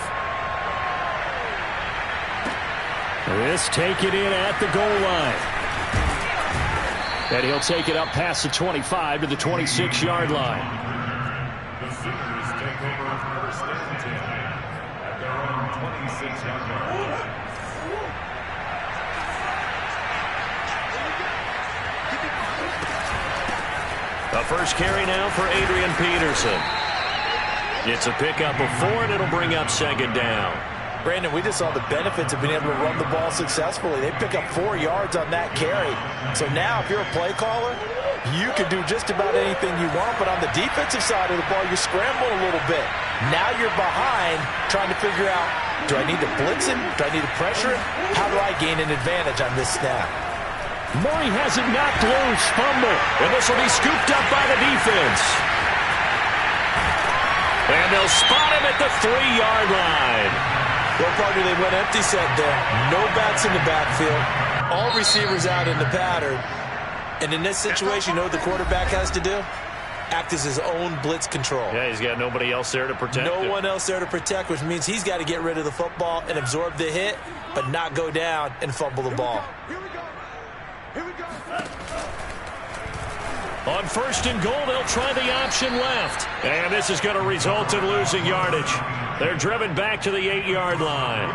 This take it in at the goal line. And he'll take it up past the 25 to the 26-yard line. The Sooners take over 1st and 10 at their own 26-yard line. A first carry now for Adrian Peterson. It's a pickup of 4, and it'll bring up 2nd down. Brandon, we just saw the benefits of being able to run the ball successfully. They pick up 4 yards on that carry. So now if you're a play caller, you can do just about anything you want, but on the defensive side of the ball, you scramble a little bit. Now you're behind trying to figure out, do I need to blitz him? Do I need to pressure him? How do I gain an advantage on this snap? Murray has it knocked loose, fumble, and this will be scooped up by the defense. And they'll spot him at the 3-yard line. Well, partner, they went empty set there. No backs in the backfield. All receivers out in the pattern. And in this situation, you know what the quarterback has to do? Act as his own blitz control. Yeah, he's got nobody else there to protect him. No one else there to protect, which means he's got to get rid of the football and absorb the hit, but not go down and fumble the ball. Here we go. Here we go. On 1st and goal, they'll try the option left. And this is going to result in losing yardage. They're driven back to the 8-yard line.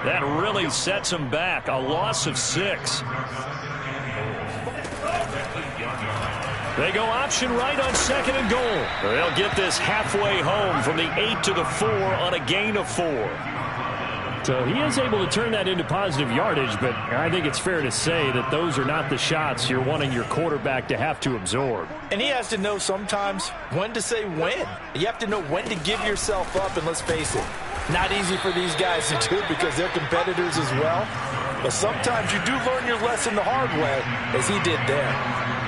That really sets them back. A loss of 6. They go option right on 2nd and goal. They'll get this halfway home from the 8 to the 4 on a gain of 4. So he is able to turn that into positive yardage, but I think it's fair to say that those are not the shots you're wanting your quarterback to have to absorb. And he has to know sometimes when to say when. You have to know when to give yourself up, and let's face it, not easy for these guys to do because they're competitors as well. But sometimes you do learn your lesson the hard way, as he did there.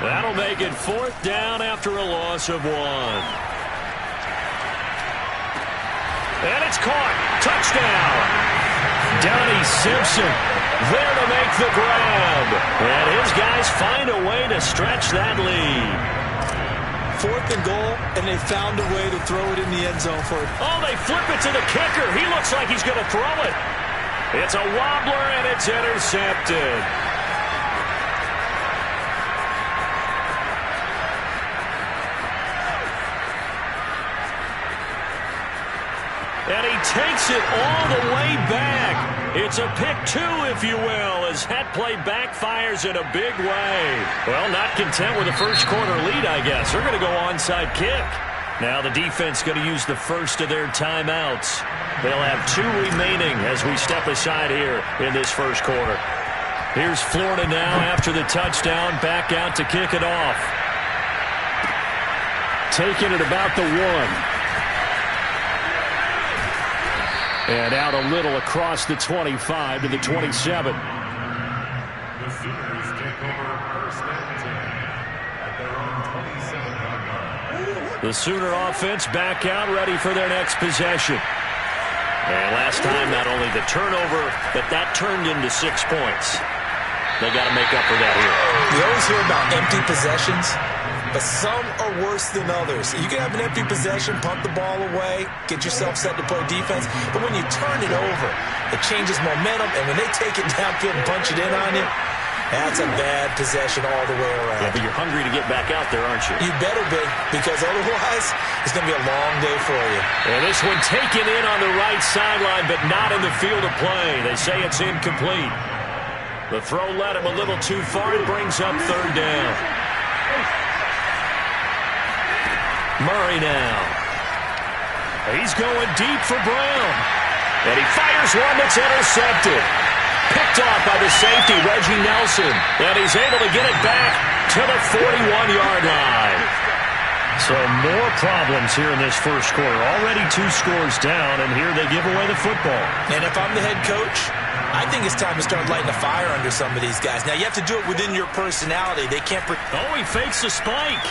That'll make it 4th down after a loss of 1. And it's caught. Touchdown. Donnie Simpson there to make the grab. And his guys find a way to stretch that lead. 4th and goal, and they found a way to throw it in the end zone for it. Oh, they flip it to the kicker. He looks like he's going to throw it. It's a wobbler, and it's intercepted. And he takes it all the way back. It's a pick two, if you will, as that play backfires in a big way. Well, not content with the first quarter lead, I guess. They're going to go onside kick. Now the defense going to use the first of their timeouts. They'll have 2 remaining as we step aside here in this first quarter. Here's Florida now after the touchdown, back out to kick it off. Taking it about the 1. And out a little across the 25 to the 27. The Sooners take over first and 10 at their own 27-yard line. The Sooner offense back out, ready for their next possession. And last time, not only the turnover, but that turned into 6 points. They got to make up for that here. We always hear about empty possessions, but some are worse than others. You can have an empty possession, punt the ball away, get yourself set to play defense, but when you turn it over, it changes momentum, and when they take it downfield and punch it in on you, that's a bad possession all the way around. Yeah, but you're hungry to get back out there, aren't you? You better be, because otherwise, it's going to be a long day for you. And this one taken in on the right sideline, but not in the field of play. They say it's incomplete. The throw led him a little too far and brings up third down. Murray now. He's going deep for Brown. And he fires one that's intercepted. Picked off by the safety, Reggie Nelson. And he's able to get it back to the 41-yard line. So more problems here in this first quarter. Already 2 scores down, and here they give away the football. And if I'm the head coach, I think it's time to start lighting a fire under some of these guys. Now, you have to do it within your personality. They can't... Oh, he fakes the spike.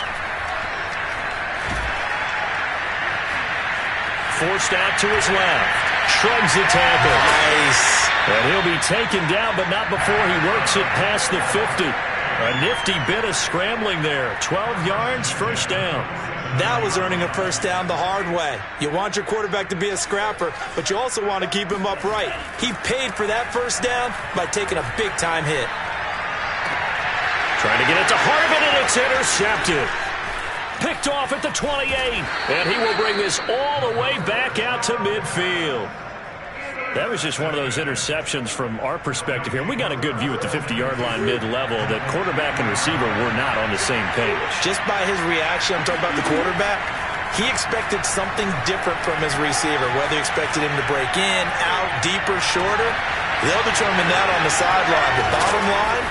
Forced out to his left. Shrugs the tackle. Nice. And he'll be taken down, but not before he works it past the 50. A nifty bit of scrambling there. 12 yards, first down. That was earning a first down the hard way. You want your quarterback to be a scrapper, but you also want to keep him upright. He paid for that first down by taking a big-time hit. Trying to get it to Harvin, and it's intercepted. Picked off at the 28, and he will bring this all the way back out to midfield. That was just one of those interceptions from our perspective here. We got a good view at the 50-yard line mid-level that quarterback and receiver were not on the same page. Just by his reaction, I'm talking about the quarterback, he expected something different from his receiver, whether he expected him to break in, out, deeper, shorter. They'll determine that on the sideline. The bottom line,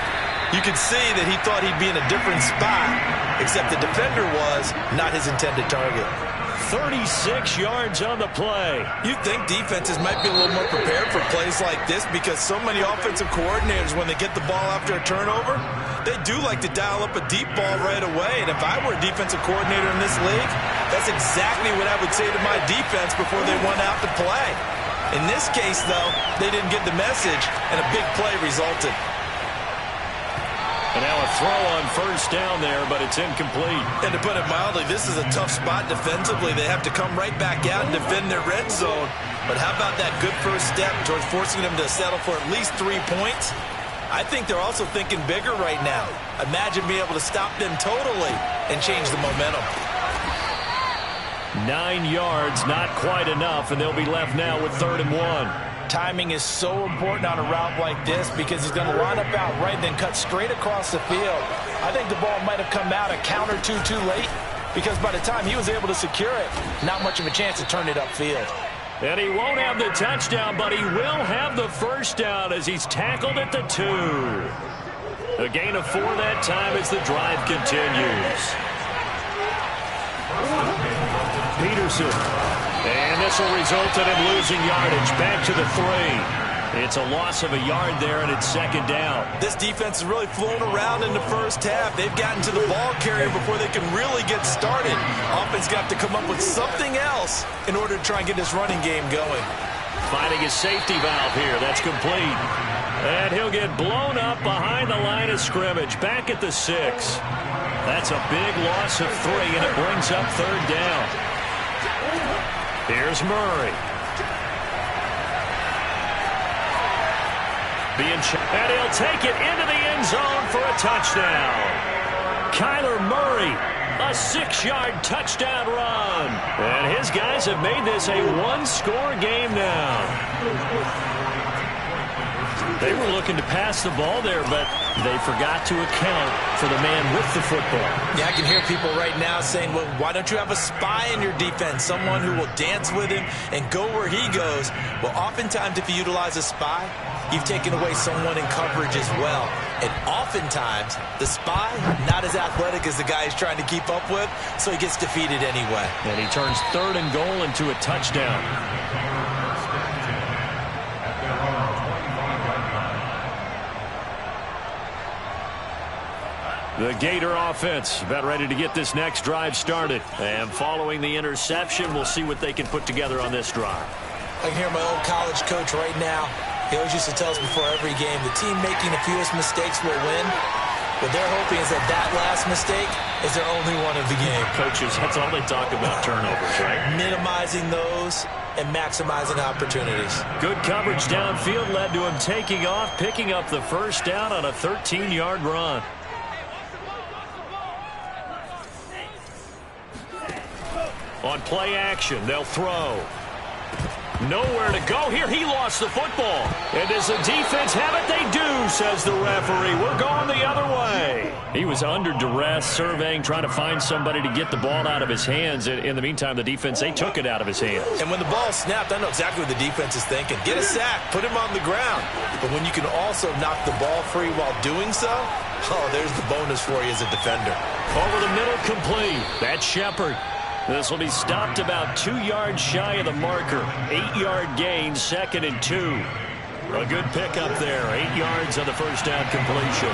you could see that he thought he'd be in a different spot, except the defender was not his intended target. 36 yards on the play. You think defenses might be a little more prepared for plays like this because so many offensive coordinators, when they get the ball after a turnover, they do like to dial up a deep ball right away. And if I were a defensive coordinator in this league, that's exactly what I would say to my defense before they went out to play. In this case, though, they didn't get the message, and a big play resulted. And now a throw on first down there, but it's incomplete. And to put it mildly, this is a tough spot defensively. They have to come right back out and defend their red zone. But how about that good first step towards forcing them to settle for at least 3 points? I think they're also thinking bigger right now. Imagine being able to stop them totally and change the momentum. 9 yards, not quite enough, and they'll be left now with 3rd and 1. Timing is so important on a route like this because he's going to line up out right and then cut straight across the field. I think the ball might have come out a count or two too late because by the time he was able to secure it, not much of a chance to turn it upfield. And he won't have the touchdown, but he will have the first down as he's tackled at the 2. A gain of 4 that time as the drive continues. Peterson. And this will result in him losing yardage back to the 3. It's a loss of a yard there, and it's 2nd down. This defense is really flown around in the first half. They've gotten to the ball carrier before they can really get started. Offense got to come up with something else in order to try and get this running game going. Finding his safety valve here. That's complete. And he'll get blown up behind the line of scrimmage. Back at the 6. That's a big loss of 3, and it brings up 3rd down. Here's Murray. And he'll take it into the end zone for a touchdown. Kyler Murray A 6-yard touchdown run. And his guys have made this a one-score game now. They were looking to pass the ball there, but they forgot to account for the man with the football. Yeah, I can hear people right now saying, well, why don't you have a spy in your defense, someone who will dance with him and go where he goes? Well, oftentimes if you utilize a spy, you've taken away someone in coverage as well. And oftentimes, the spy, not as athletic as the guy he's trying to keep up with, so he gets defeated anyway. And he turns 3rd and goal into a touchdown. The Gator offense about ready to get this next drive started. And following the interception, we'll see what they can put together on this drive. I can hear my old college coach right now. He always used to tell us before every game, the team making the fewest mistakes will win. What they're hoping is that last mistake is their only one of the game. Coaches, that's all they talk about, turnovers, right? Minimizing those and maximizing opportunities. Good coverage downfield led to him taking off, picking up the first down on a 13-yard run. On play action, they'll throw. Nowhere to go here. He lost the football. And does the defense have it? They do, says the referee. We're going the other way. He was under duress, surveying, trying to find somebody to get the ball out of his hands. In the meantime, the defense, they took it out of his hands. And when the ball snapped, I know exactly what the defense is thinking. Get a sack, put him on the ground. But when you can also knock the ball free while doing so, oh, there's the bonus for you as a defender. Over the middle, complete. That's Shepard. This will be stopped about 2 yards shy of the marker. 8-yard gain, 2nd and 2. A good pickup there. 8 yards on the first down completion.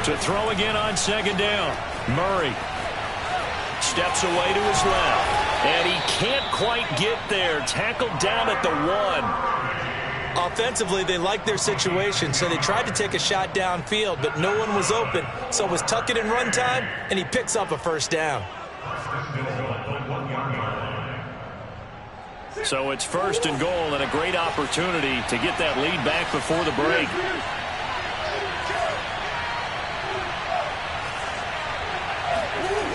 To throw again on 2nd down. Murray steps away to his left. And he can't quite get there. Tackled down at the 1. Offensively, they liked their situation, so they tried to take a shot downfield, but no one was open. So it was tuck it in run time, and he picks up a first down. So it's 1st and goal and a great opportunity to get that lead back before the break.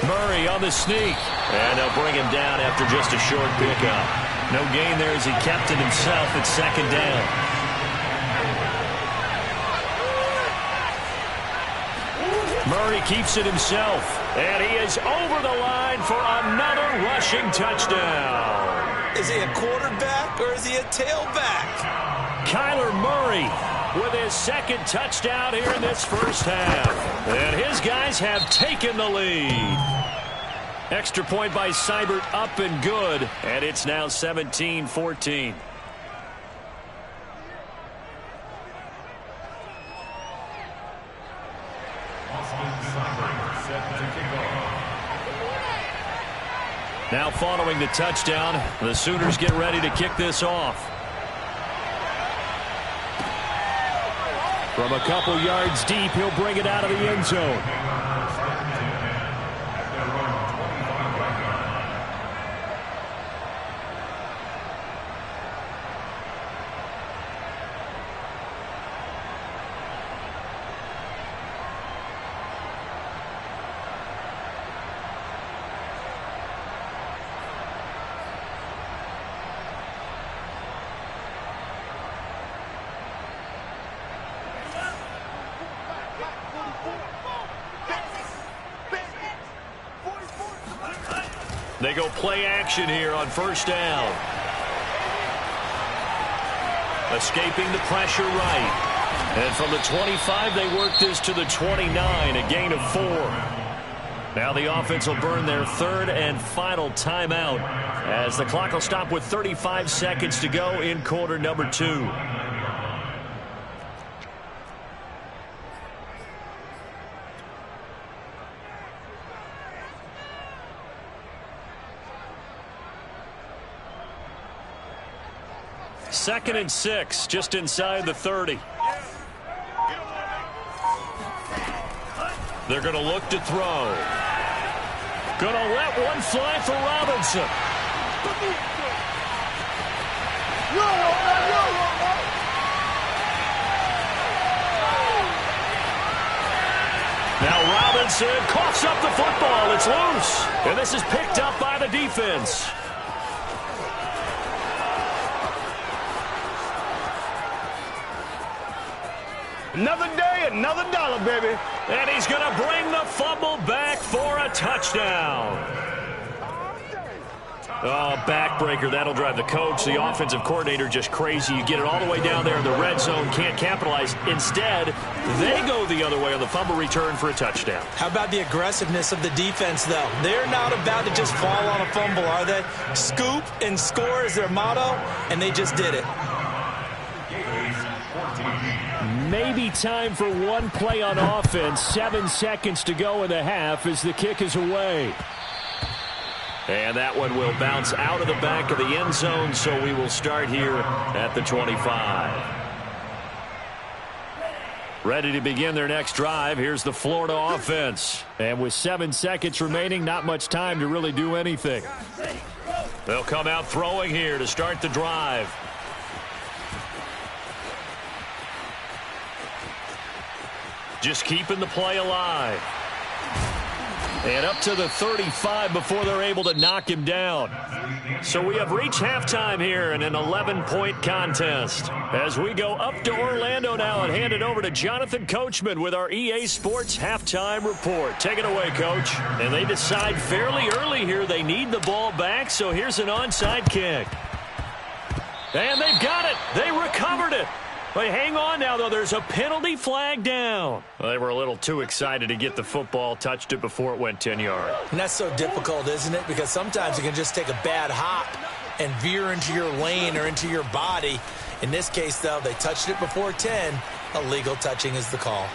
Murray on the sneak. And they'll bring him down after just a short pickup. No gain there as he kept it himself at 2nd down. Murray keeps it himself. And he is over the line for another rushing touchdown. Is he a quarterback or is he a tailback? Kyler Murray with his 2nd touchdown here in this first half. And his guys have taken the lead. Extra point by Seibert up and good. And it's now 17-14. Now following the touchdown, the Sooners get ready to kick this off. From a couple yards deep, he'll bring it out of the end zone. They go play action here on 1st down. Escaping the pressure right. And from the 25, they work this to the 29, a gain of 4. Now the offense will burn their 3rd and final timeout as the clock will stop with 35 seconds to go in quarter number 2. Second and 6, just inside the 30. They're going to look to throw. Going to let one fly for Robinson. Now Robinson coughs up the football. It's loose. And this is picked up by the defense. Another day, another dollar, baby. And he's going to bring the fumble back for a touchdown. Oh, backbreaker. That'll drive the coach, the offensive coordinator, just crazy. You get it all the way down there in the red zone, can't capitalize. Instead, they go the other way on the fumble return for a touchdown. How about the aggressiveness of the defense, though? They're not about to just fall on a fumble, are they? Scoop and score is their motto, and they just did it. Maybe time for one play on offense. 7 seconds to go in the half as the kick is away. And that one will bounce out of the back of the end zone, so we will start here at the 25. Ready to begin their next drive. Here's the Florida offense. And with 7 seconds remaining, not much time to really do anything. They'll come out throwing here to start the drive. Just keeping the play alive. And up to the 35 before they're able to knock him down. So we have reached halftime here in an 11-point contest. As we go up to Orlando now and hand it over to Jonathan Coachman with our EA Sports Halftime Report. Take it away, Coach. And they decide fairly early here they need the ball back, so here's an onside kick. And they've got it. They recovered it. But hang on now, though. There's a penalty flag down. Well, they were a little too excited to get the football, touched it before it went 10 yards. And that's so difficult, isn't it? Because sometimes you can just take a bad hop and veer into your lane or into your body. In this case, though, they touched it before 10. Illegal touching is the call.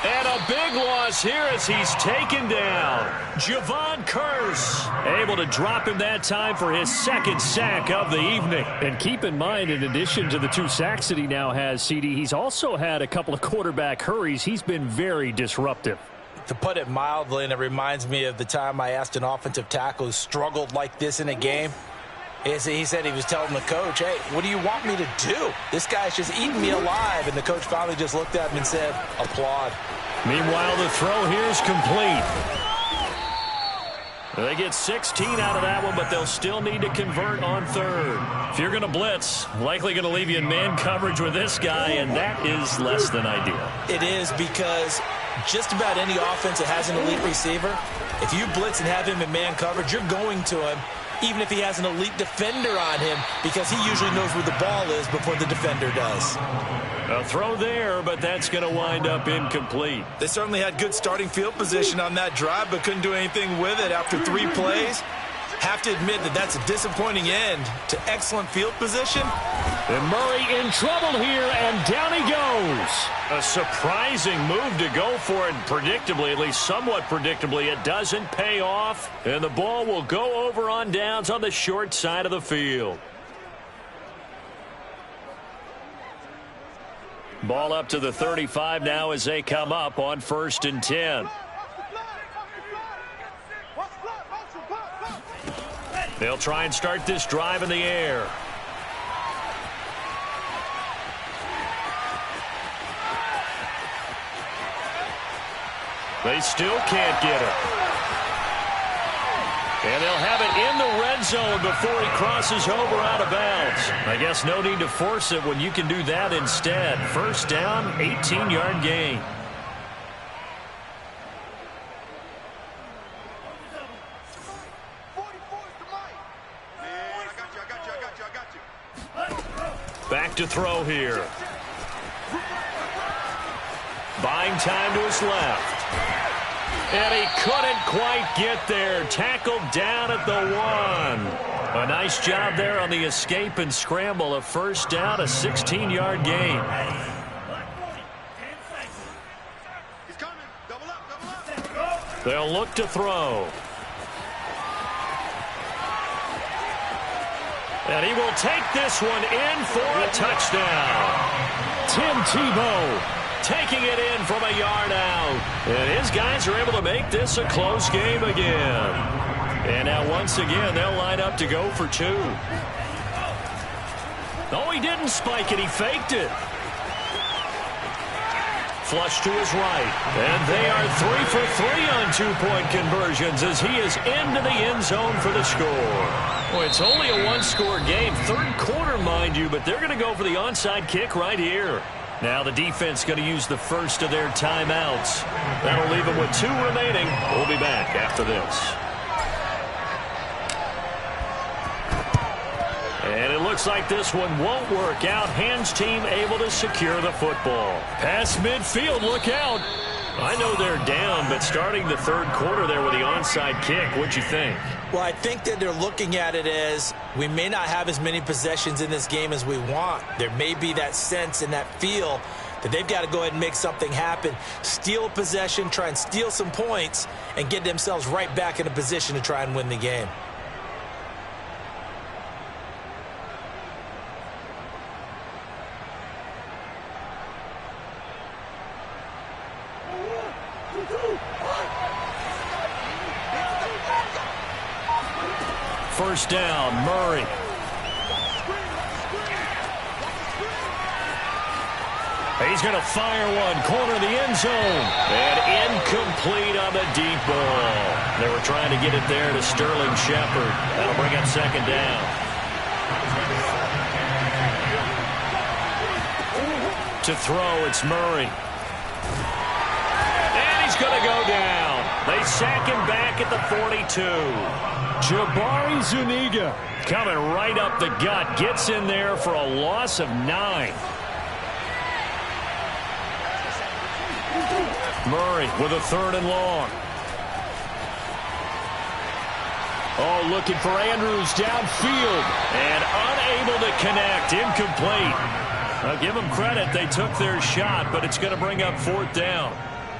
And a big loss here as he's taken down. Javon Curse able to drop him that time for his second sack of the evening. And keep in mind, in addition to the 2 sacks that he now has, CD, he's also had a couple of quarterback hurries. He's been very disruptive. To put it mildly, and it reminds me of the time I asked an offensive tackle who struggled like this in a game. He said he was telling the coach, hey, what do you want me to do? This guy's just eating me alive. And the coach finally just looked at him and said, applaud. Meanwhile, the throw here is complete. They get 16 out of that one, but they'll still need to convert on third. If you're going to blitz, likely going to leave you in man coverage with this guy, and that is less than ideal. It is, because just about any offense that has an elite receiver, if you blitz and have him in man coverage, you're going to him, even if he has an elite defender on him, because he usually knows where the ball is before the defender does. A throw there, but that's going to wind up incomplete. They certainly had good starting field position on that drive, but couldn't do anything with it after 3 plays. Have to admit that that's a disappointing end to excellent field position. And Murray in trouble here, and down he goes. A surprising move to go for it, and predictably, at least somewhat predictably, it doesn't pay off, and the ball will go over on downs on the short side of the field. Ball up to the 35 now as they come up on 1st and 10. They'll try and start this drive in the air. They still can't get it. And they'll have it in the red zone before he crosses over out of bounds. I guess no need to force it when you can do that instead. 1st down, 18-yard gain. Back to throw here. Buying time to his left. And he couldn't quite get there. Tackled down at the 1. A nice job there on the escape and scramble. A 1st down, a 16-yard gain. They'll look to throw. And he will take this one in for a touchdown. Tim Tebow taking it in from a yard out. And his guys are able to make this a close game again. And now once again, they'll line up to go for 2. Oh, he didn't spike it. He faked it. Flush to his right. And they are 3 for 3 on two-point conversions as he is into the end zone for the score. Well, it's only a one-score game. Third quarter, mind you, but they're going to go for the onside kick right here. Now the defense going to use the first of their timeouts. That'll leave them with 2 remaining. We'll be back after this. And it looks like this one won't work out. Hands team able to secure the football. Pass midfield, look out. I know they're down, but starting the third quarter there with the onside kick, what'd you think? Well, I think that they're looking at it as we may not have as many possessions in this game as we want. There may be that sense and that feel that they've got to go ahead and make something happen. Steal a possession, try and steal some points, and get themselves right back in a position to try and win the game. First down, Murray. He's going to fire one, corner of the end zone. And incomplete on the deep ball. They were trying to get it there to Sterling Shepard. That'll bring up second down. To throw, it's Murray. And he's going to go down. They sack him back at the 42. Jabari Zuniga coming right up the gut. Gets in there for a loss of 9. Murray with a 3rd and long. Oh, looking for Andrews downfield. And unable to connect. Incomplete. I'll give them credit. They took their shot, but it's going to bring up 4th down.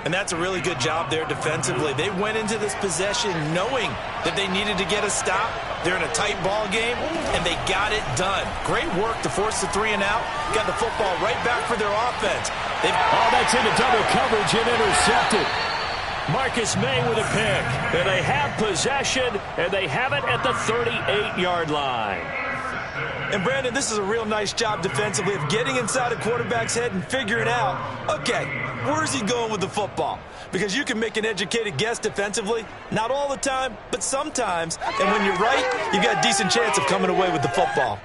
And that's a really good job there defensively. They went into this possession knowing that they needed to get a stop. They're in a tight ball game, and they got it done. Great work to force the 3 and out. Got the football right back for their offense. Oh, that's into double coverage and intercepted. Marcus May with a pick. And they have possession, and they have it at the 38-yard line. And, Brandon, this is a real nice job defensively of getting inside a quarterback's head and figuring out, okay, where's he going with the football? Because you can make an educated guess defensively, not all the time, but sometimes. And when you're right, you've got a decent chance of coming away with the football.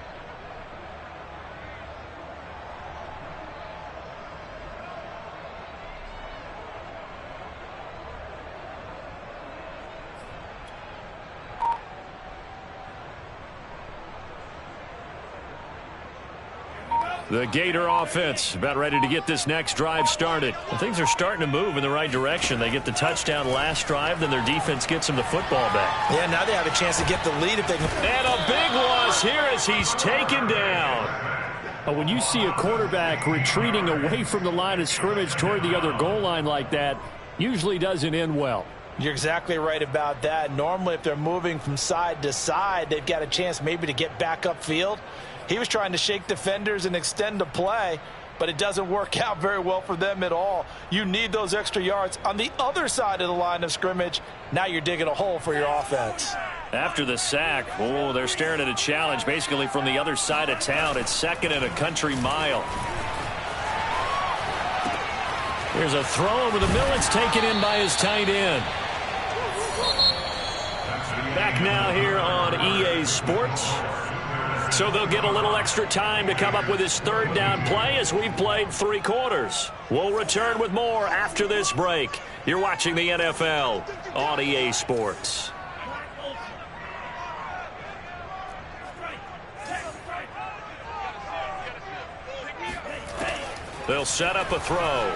The Gator offense about ready to get this next drive started. And things are starting to move in the right direction. They get the touchdown last drive, then their defense gets them the football back. Yeah, now they have a chance to get the lead if they can. And a big loss here as he's taken down. When you see a quarterback retreating away from the line of scrimmage toward the other goal line like that, usually doesn't end well. You're exactly right about that. Normally, if they're moving from side to side, they've got a chance maybe to get back upfield. He was trying to shake defenders and extend the play, but it doesn't work out very well for them at all. You need those extra yards on the other side of the line of scrimmage. Now you're digging a hole for your offense. After the sack, oh, they're staring at a challenge basically from the other side of town. It's 2nd and a country mile. Here's a throw over the middle. It's taken in by his tight end. Back now here on EA Sports. So they'll get a little extra time to come up with his 3rd down play as we've played 3 quarters. We'll return with more after this break. You're watching the NFL on EA Sports. They'll set up a throw.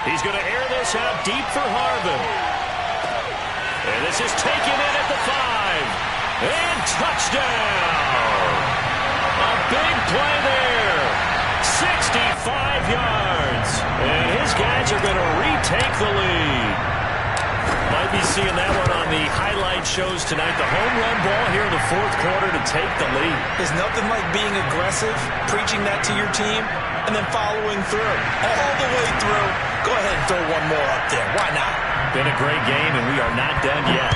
He's going to air this out deep for Harvin. And this is taken in at the 5. And touchdown! A big play there. 65 yards. And his guys are going to retake the lead. Might be seeing that one on the highlight shows tonight. The home run ball here in the 4th quarter to take the lead. There's nothing like being aggressive, preaching that to your team, and then following through. All the way through. Go ahead and throw one more up there. Why not? Been a great game, and we are not done yet.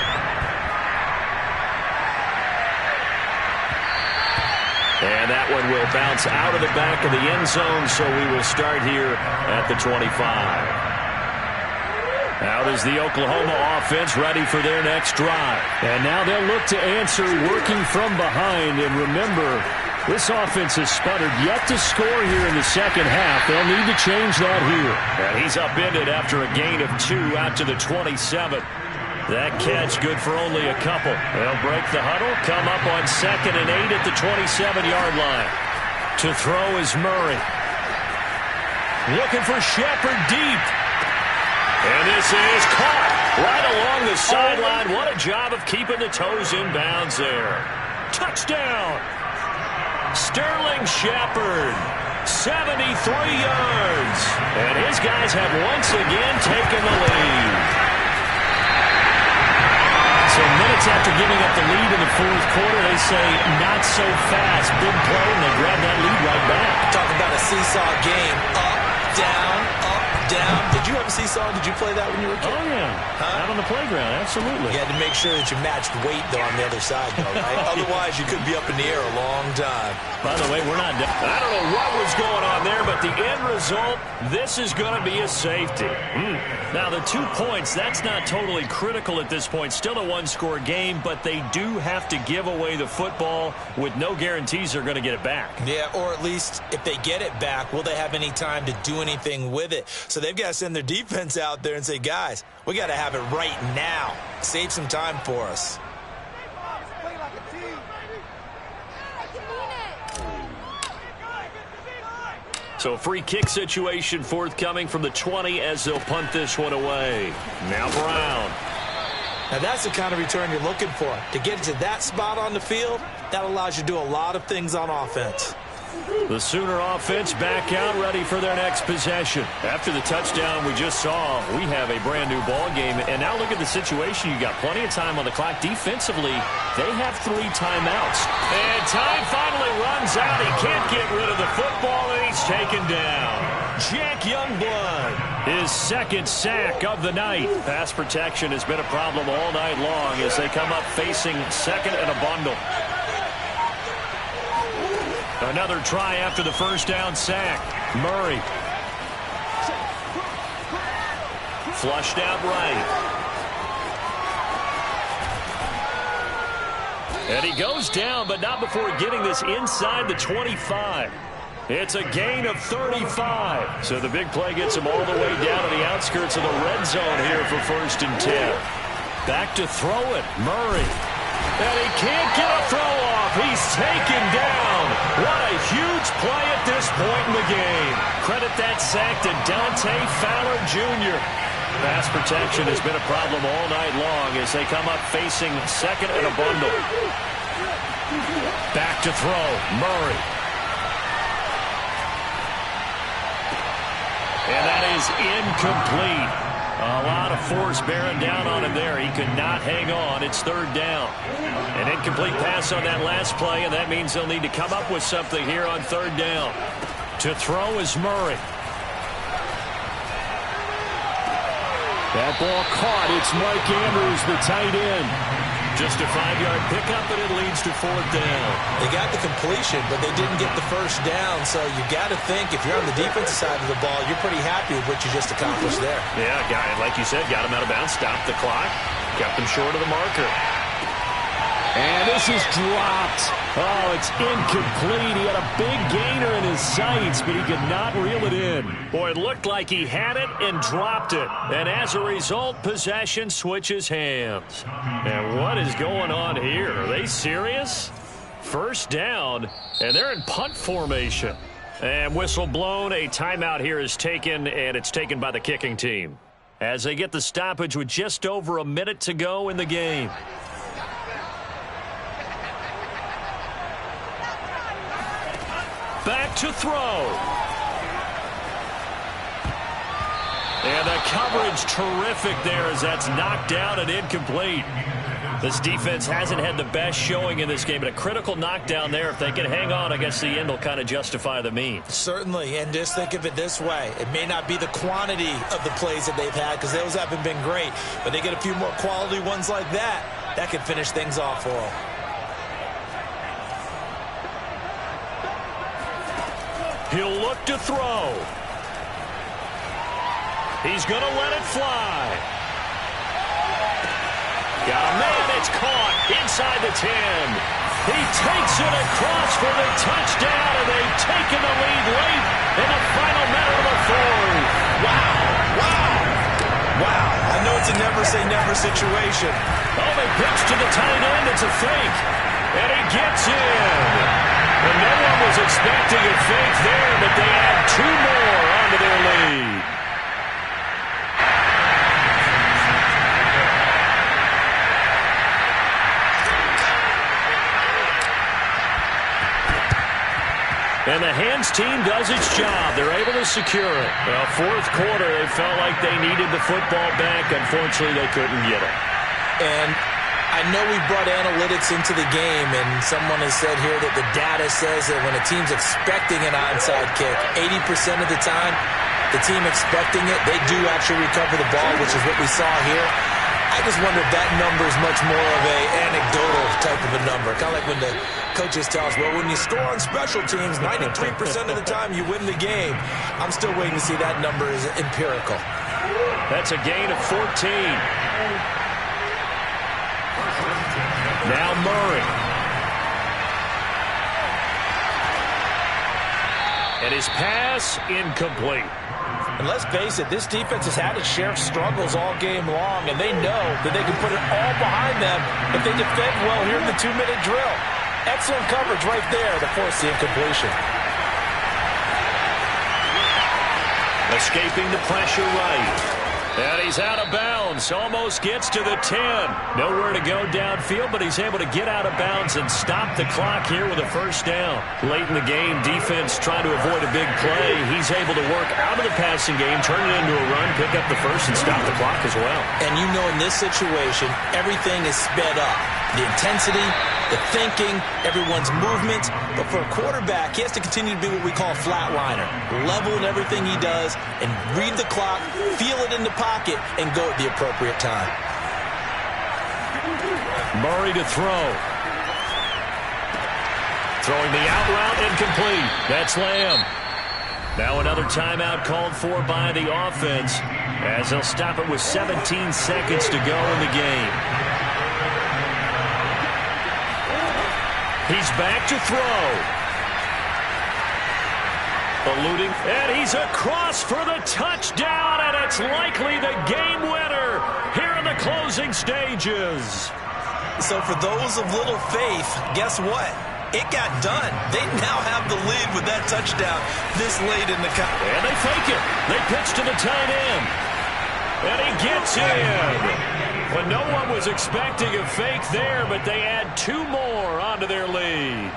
And that one will bounce out of the back of the end zone, so we will start here at the 25. Out is the Oklahoma offense ready for their next drive. And now they'll look to answer working from behind. And remember, this offense has sputtered yet to score here in the second half. They'll need to change that here. And he's upended after a gain of 2 out to the 27. That catch good for only a couple. They'll break the huddle, come up on 2nd and 8 at the 27-yard line. To throw is Murray. Looking for Shepard deep. And this is caught right along the sideline. What a job of keeping the toes in bounds there. Touchdown. Sterling Shepard, 73 yards. And his guys have once again taken the lead. So minutes after giving up the lead in the fourth quarter, they say not so fast. Big play, and they grab that lead right back. Talk about a seesaw game. Up, down, up, down. Did you have a seesaw? Did you play that when you were a kid? Oh, yeah. Out on the playground, absolutely. You had to make sure that you matched weight, though, on the other side, though, right? Otherwise, you could be up in the air a long time. By the way, we're not done. I don't know what was going on there, but the end result, this is going to be a safety. Now, the 2 points, that's not totally critical at this point. Still a one-score game, but they do have to give away the football with no guarantees they're going to get it back. Yeah, or at least if they get it back, will they have any time to do anything with it? So they've got to send their defense out there and say, guys, we got to have it right now. Save some time for us. So free kick situation forthcoming from the 20 as they'll punt this one away. Now Brown. Now that's the kind of return you're looking for. To get to that spot on the field, that allows you to do a lot of things on offense. The Sooner offense back out, ready for their next possession. After the touchdown we just saw, we have a brand new ball game. And now look at the situation. You got plenty of time on the clock. Defensively, they have 3 timeouts. And time finally runs out. He can't get rid of the football, and he's taken down. Jack Youngblood, his 2nd sack of the night. Pass protection has been a problem all night long as they come up facing 2nd and a bundle. Another try after the first down sack. Murray. Flushed out right. And he goes down, but not before getting this inside the 25. It's a gain of 35. So the big play gets him all the way down to the outskirts of the red zone here for 1st and 10. Back to throw it. Murray. And he can't get a throw off. He's taken down. What a huge play at this point in the game. Credit that sack to Dante Fowler Jr. Pass protection has been a problem all night long as they come up facing 2nd and a bundle. Back to throw. Murray. And that is incomplete. A lot of force bearing down on him there. He could not hang on. It's 3rd down. An incomplete pass on that last play, and that means they'll need to come up with something here on 3rd down. To throw is Murray. That ball caught. It's Mike Andrews, the tight end. Just a 5-yard pickup, and it leads to 4th down. They got the completion, but they didn't get the first down. So you got to think, if you're on the defensive side of the ball, you're pretty happy with what you just accomplished there. Yeah, like you said, got him out of bounds, stopped the clock, kept him short of the marker. And this is dropped. Oh, it's incomplete. He had a big gainer in his sights, but he could not reel it in. Boy, it looked like he had it and dropped it. And as a result, possession switches hands. And what is going on here? Are they serious? 1st down, and they're in punt formation. And whistle blown, a timeout here is taken, and it's taken by the kicking team. As they get the stoppage with just over a minute to go in the game. Back to throw. And the coverage terrific there as that's knocked down and incomplete. This defense hasn't had the best showing in this game, but a critical knockdown there. If they can hang on, I guess the end will kind of justify the means. Certainly, and just think of it this way. It may not be the quantity of the plays that they've had because those haven't been great, but they get a few more quality ones like that. That could finish things off for them. He'll look to throw. He's going to let it fly. Got a man. It's caught inside the 10. He takes it across for the touchdown, and they've taken the lead late in the final minute of the fourth. Wow. Wow. Wow. I know it's a never-say-never situation. Oh, they pitch to the tight end. It's a fake. And he gets in. And no one was expecting a fake there, but they add two more onto their lead. And the hands team does its job. They're able to secure it. Well, fourth quarter, they felt like they needed the football back. Unfortunately, they couldn't get it. And I know we brought analytics into the game, and someone has said here that the data says that when a team's expecting an onside kick, 80% of the time, the team expecting it, they do actually recover the ball, which is what we saw here. I just wonder if that number is much more of a anecdotal type of a number. Kind of like when the coaches tell us, well, when you score on special teams, 93% of the time you win the game. I'm still waiting to see that number is empirical. That's a gain of 14. Now Murray. And his pass incomplete. And let's face it, this defense has had its share of struggles all game long, and they know that they can put it all behind them if they defend well here in the 2-minute drill. Excellent coverage right there to force the incompletion. Escaping the pressure right. And he's out of bounds. Almost gets to the 10. Nowhere to go downfield, but he's able to get out of bounds and stop the clock here with a first down. Late in the game, defense trying to avoid a big play. He's able to work out of the passing game, turn it into a run, pick up the first, and stop the clock as well. And you know in this situation, everything is sped up. The intensity, the thinking, everyone's movement. But for a quarterback, he has to continue to be what we call a flatliner. Level in everything he does and read the clock, feel it in the pocket, and go at the appropriate time. Murray to throw. Throwing the out route incomplete. That's Lamb. Now another timeout called for by the offense as they'll stop it with 17 seconds to go in the game. He's back to throw. Eluding, and he's across for the touchdown, and it's likely the game winner here in the closing stages. So for those of little faith, guess what? It got done. They now have the lead with that touchdown this late in the contest. And they fake it. They pitch to the tight end. And he gets in. Well, no one was expecting a fake there, but they add two more onto their lead.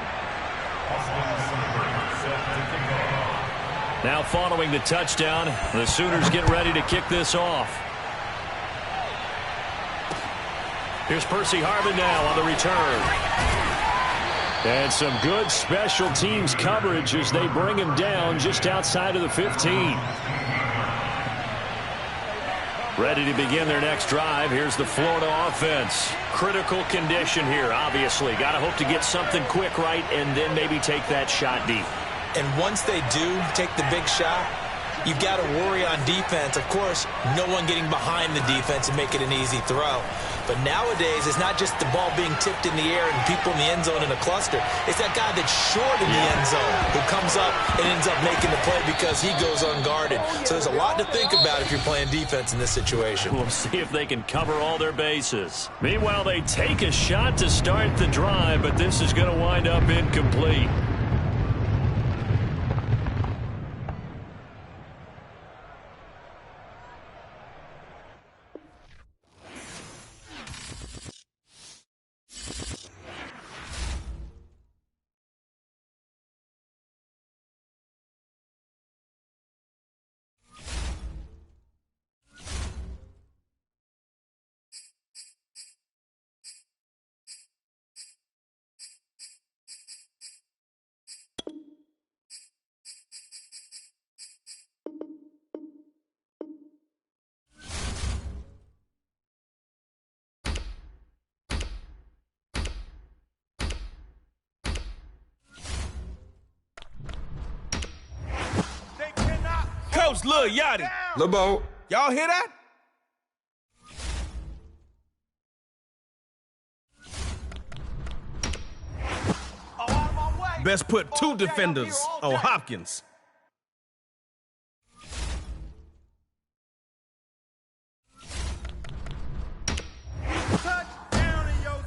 Now following the touchdown, the Sooners get ready to kick this off. Here's Percy Harvin now on the return. And some good special teams coverage as they bring him down just outside of the 15. Ready to begin their next drive. Here's the Florida offense. Critical condition here, obviously. Got to hope to get something quick right and then maybe take that shot deep. And once they do take the big shot, you've got to worry on defense. Of course, no one getting behind the defense and make it an easy throw. But nowadays, it's not just the ball being tipped in the air and people in the end zone in a cluster. It's that guy that's short in the end zone who comes up and ends up making the play because he goes unguarded. So there's a lot to think about if you're playing defense in this situation. We'll see if they can cover all their bases. Meanwhile, they take a shot to start the drive, but this is going to wind up incomplete. Coach Lil Yachty. LeBeau. Y'all hear that? Best put two defenders on Hopkins.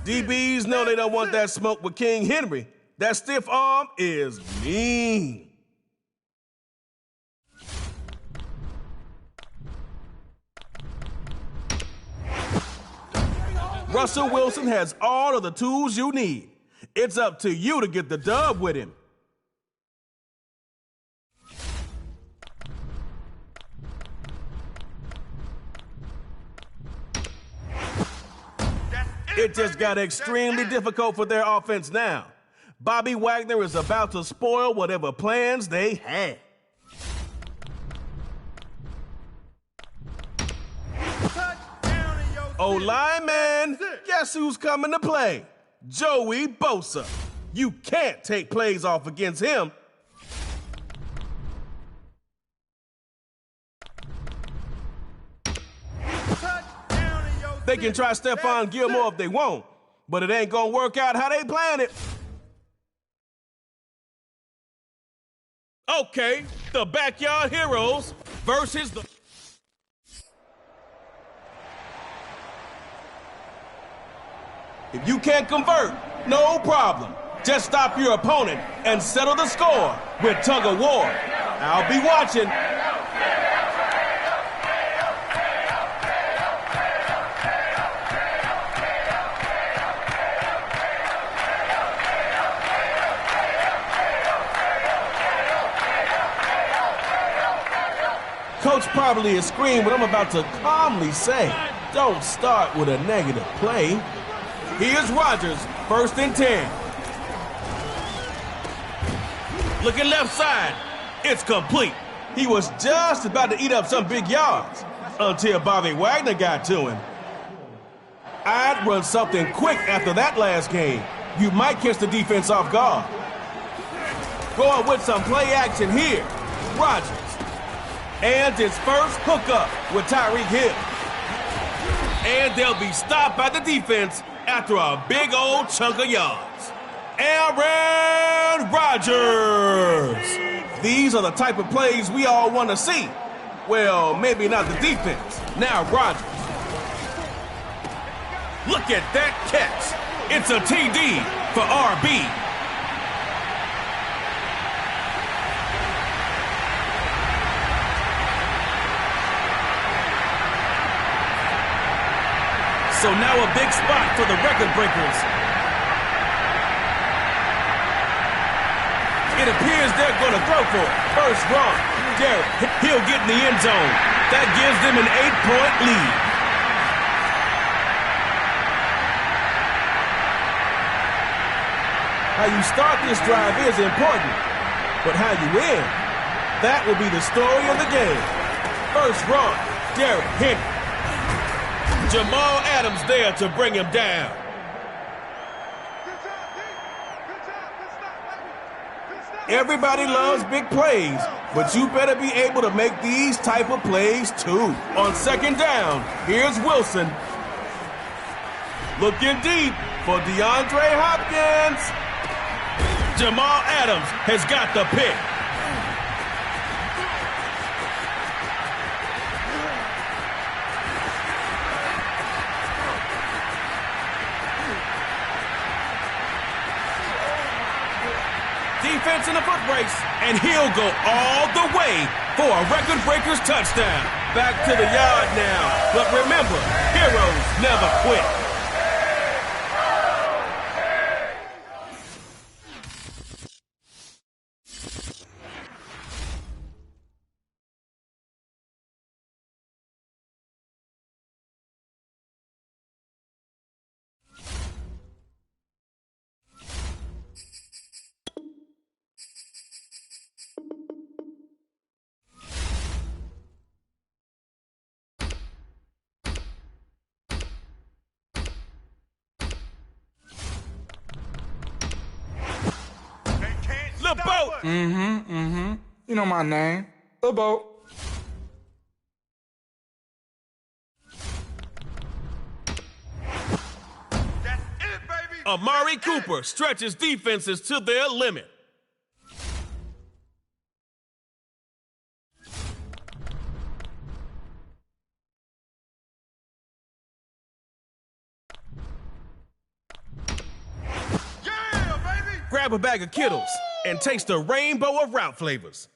DBs know they don't want that smoke with King Henry. That stiff arm is mean. Russell Wilson has all of the tools you need. It's up to you to get the dub with him. It just got extremely difficult for their offense now. Bobby Wagner is about to spoil whatever plans they had. Oh, lineman, guess who's coming to play? Joey Bosa. You can't take plays off against him. They can try Stephon Gilmore if they want, but it ain't gonna work out how they plan it. Okay, the Backyard Heroes versus the... If you can't convert, no problem. Just stop your opponent and settle the score with tug of war. I'll be watching. Coach probably is screaming what I'm about to calmly say. Don't start with a negative play. Here's Rodgers, 1st and 10. Looking left side. It's complete. He was just about to eat up some big yards until Bobby Wagner got to him. I'd run something quick after that last game. You might catch the defense off guard. Going with some play action here. Rodgers. And his first hookup with Tyreek Hill. And they'll be stopped by the defense after a big old chunk of yards. Aaron Rodgers. These are the type of plays we all want to see. Well, maybe not the defense. Now Rodgers. Look at that catch. It's a TD for RB. So now a big spot for the record breakers. It appears they're going to throw for it. First run. Derek, he'll get in the end zone. That gives them an 8-point lead. How you start this drive is important, but how you end, that will be the story of the game. First run. Derek Henry. Jamal Adams there to bring him down. Everybody loves big plays, but you better be able to make these type of plays too. On 2nd down, here's Wilson. Looking deep for DeAndre Hopkins. Jamal Adams has got the pick. Defense in the foot race, and he'll go all the way for a record breaker's touchdown. Back to the yard now, but remember, heroes never quit. You know my name. LeBeau. Amari Cooper stretches defenses to their limit. Grab a bag of Kittles and taste the rainbow of route flavors.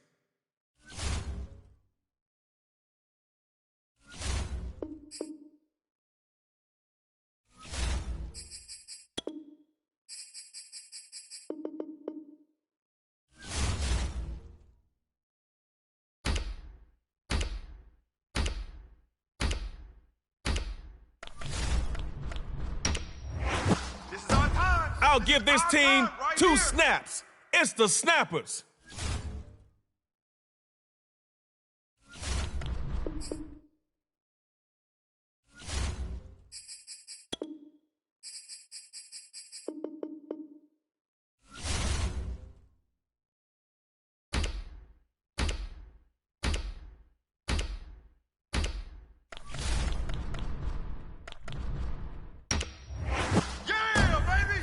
I'll give this team 2 snaps. It's the Snappers.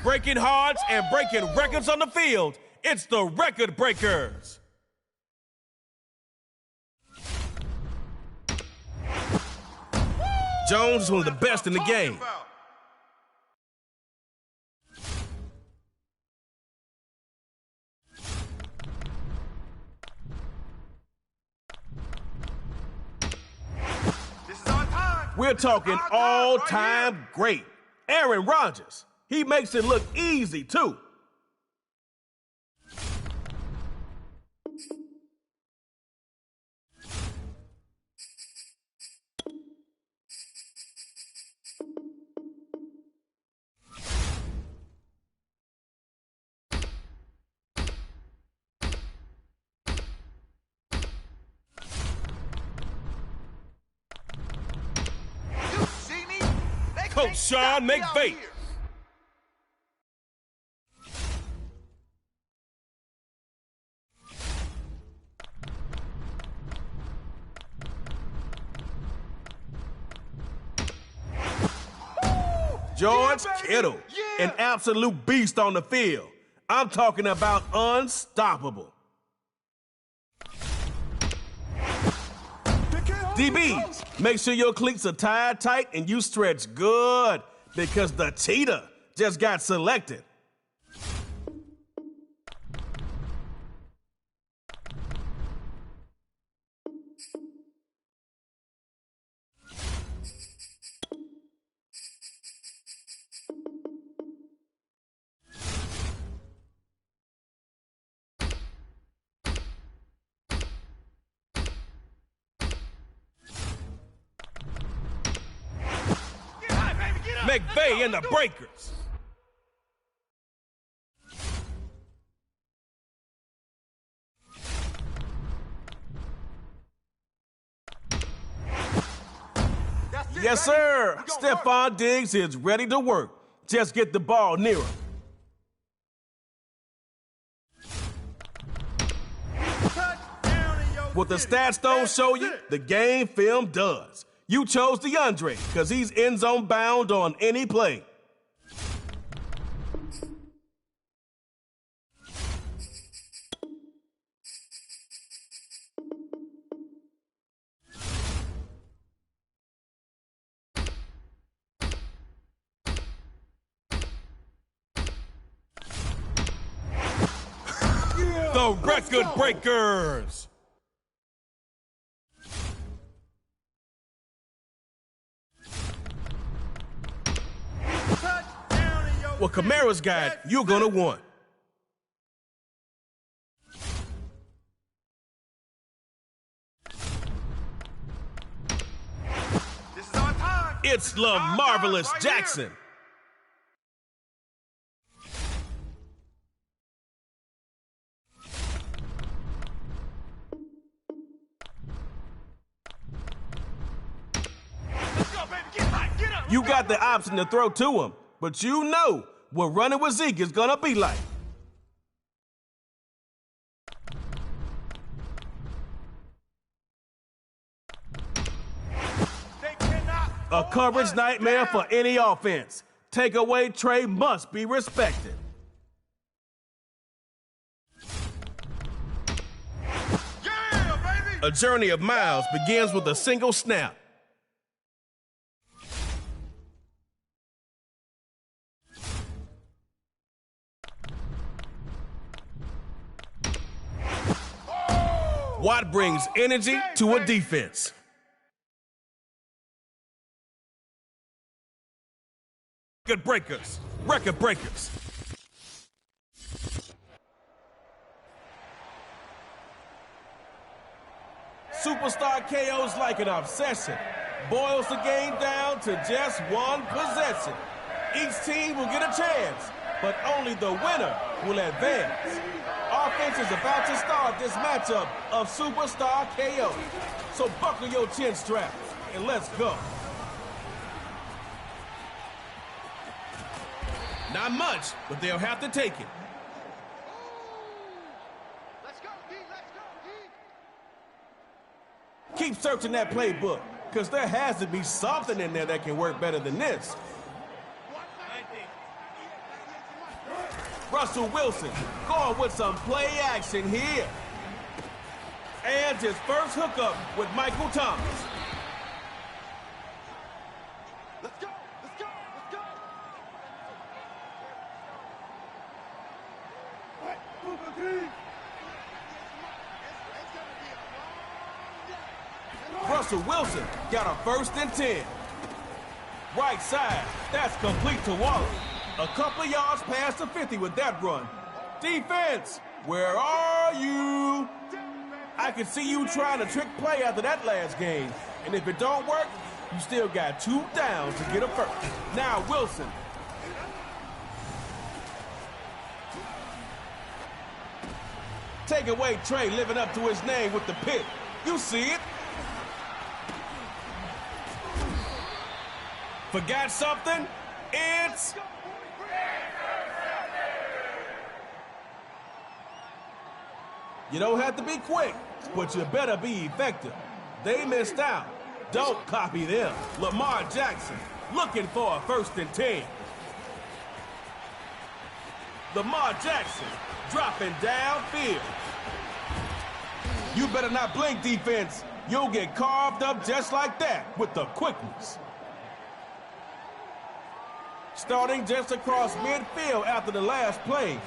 Breaking hearts and breaking records on the field. It's the Record Breakers. Jones is one of the best in the game. We're talking all-time great. Aaron Rodgers. He makes it look easy, too. Coach Sean McVay. George Kittle, an absolute beast on the field. I'm talking about unstoppable. DBs, make sure your cleats are tied tight and you stretch good because the cheetah just got selected. McVay and the Breakers. Yes, sir. Stephon Diggs is ready to work. Just get the ball near him. What the stats don't show you, the game film does. You chose DeAndre because he's end zone bound on any play. The Record Breakers. What Kamara's got, you're gonna want. This is our time. It's LaMarvelous Jackson. Let's go, baby. Get hot. Get up. You got the option to throw to him, but you know what running with Zeke is gonna be like. A coverage nightmare for any offense. Takeaway tray must be respected. Yeah, baby! A journey of miles begins with a single snap. Watt brings energy to a defense. Record breakers. Record breakers. Superstar KO's like an obsession. Boils the game down to just one possession. Each team will get a chance, but only the winner will advance. Offense is about to start this matchup of Superstar KO. So buckle your chin straps and let's go. Not much, but they'll have to take it. Let's go, D! Let's go, D! Keep searching that playbook, because there has to be something in there that can work better than this. Russell Wilson going with some play action here. And his first hookup with Michael Thomas. Let's go! Let's go! Let's go! Russell Wilson got a 1st and 10. Right side, that's complete to Waller. A couple yards past the 50 with that run. Defense, where are you? I can see you trying to trick play after that last game. And if it don't work, you still got 2 downs to get a 1st. Now Wilson. Takeaway Trey living up to his name with the pick. You see it. Forgot something? It's... You don't have to be quick, but you better be effective. They missed out. Don't copy them. Lamar Jackson looking for a 1st and 10. Lamar Jackson dropping downfield. You better not blink, defense. You'll get carved up just like that with the quickness. Starting just across midfield after the last play.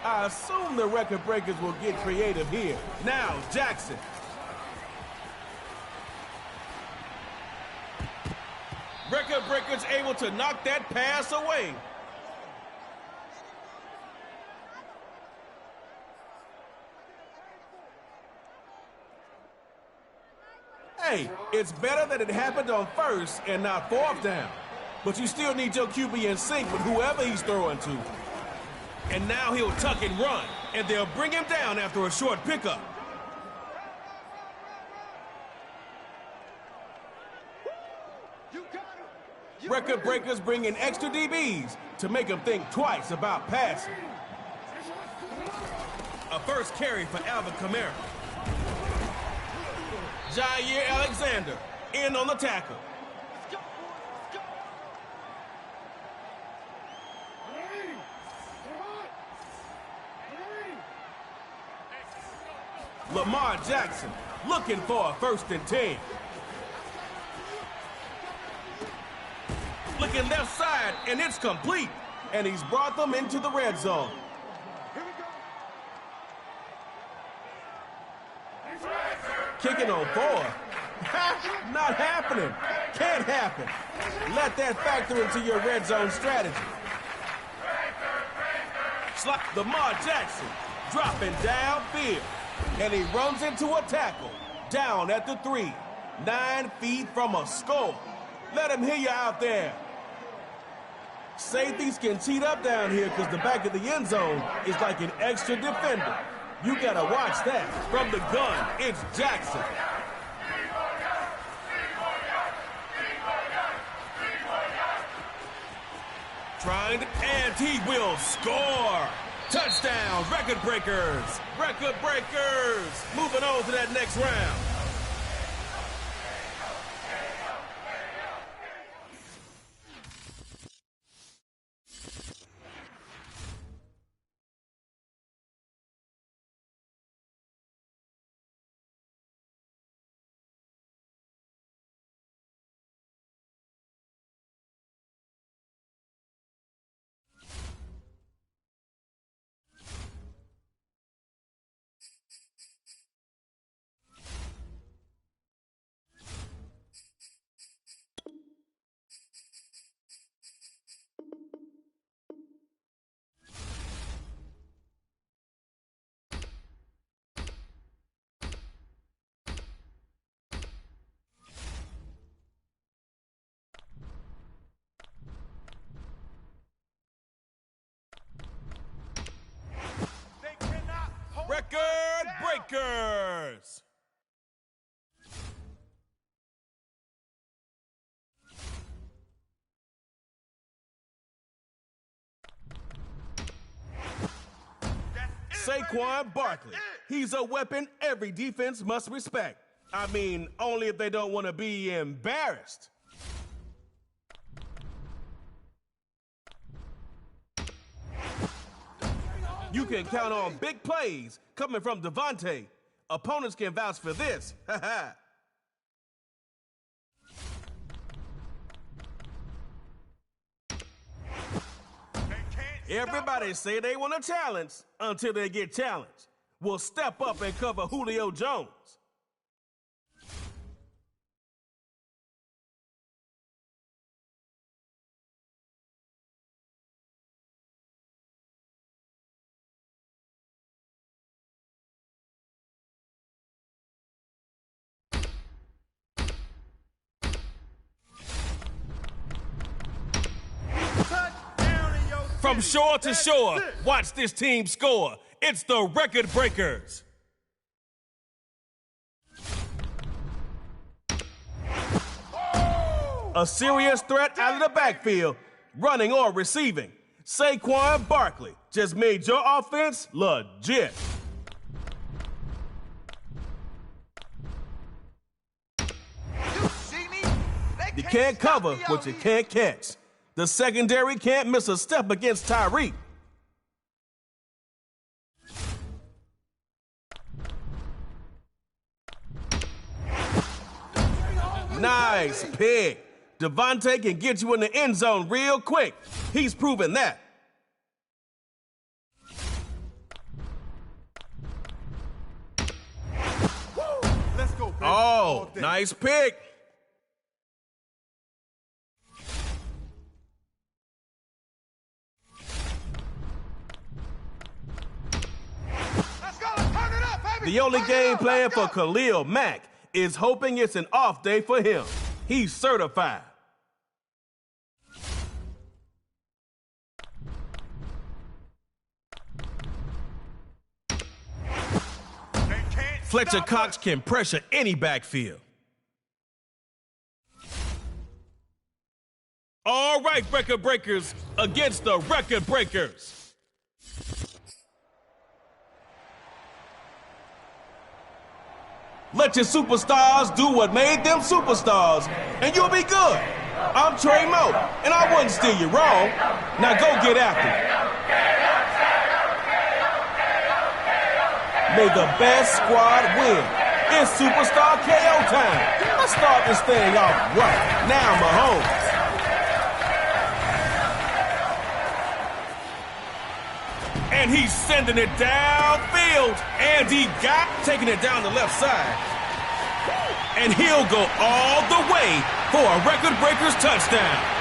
I assume the record breakers will get creative here. Now, Jackson. Record breakers able to knock that pass away. Hey, it's better that it happened on 1st and not 4th down. But you still need your QB in sync with whoever he's throwing to. And now he'll tuck and run, and they'll bring him down after a short pickup. Record breakers bring in extra DBs to make him think twice about passing. A 1st carry for Alvin Kamara. Jair Alexander in on the tackle. Lamar Jackson looking for a 1st and 10. Looking left side, and it's complete. And he's brought them into the red zone. Kicking on 4. Not happening. Can't happen. Let that factor into your red zone strategy. Lamar Jackson dropping downfield. And he runs into a tackle. Down at the 3. 9 feet from a score. Let him hear you out there. Safeties can cheat up down here because the back of the end zone is like an extra defender. You got to watch that. From the gun, it's Jackson. And he will score. Touchdown, record breakers. Record breakers. Moving on to that next round. Barkers. Saquon Barkley. He's a weapon every defense must respect. I mean, only if they don't want to be embarrassed. You can count on big plays coming from Devontae. Opponents can vouch for this. Everybody say they want a challenge until they get challenged. We'll step up and cover Julio Jones. From shore to shore, watch this team score. It's the Record Breakers. A serious threat out of the backfield, running or receiving. Saquon Barkley just made your offense legit. You can't cover what you can't catch. The secondary can't miss a step against Tyreek. Nice pick. Devontae can get you in the end zone real quick. He's proven that. Let's go, baby. Oh, nice pick. The only game plan for Khalil Mack is hoping it's an off day for him. He's certified. Fletcher Cox can pressure any backfield. All right, Record Breakers against the Record Breakers. Let your superstars do what made them superstars, and you'll be good. I'm Trey Moe, and I wouldn't steer you wrong. Now go get after it. May the best squad win. It's Superstar KO time. Let's start this thing off right. Now, Mahomes. And he's sending it downfield. And he got taking it down the left side. And he'll go all the way for a Record Breakers touchdown.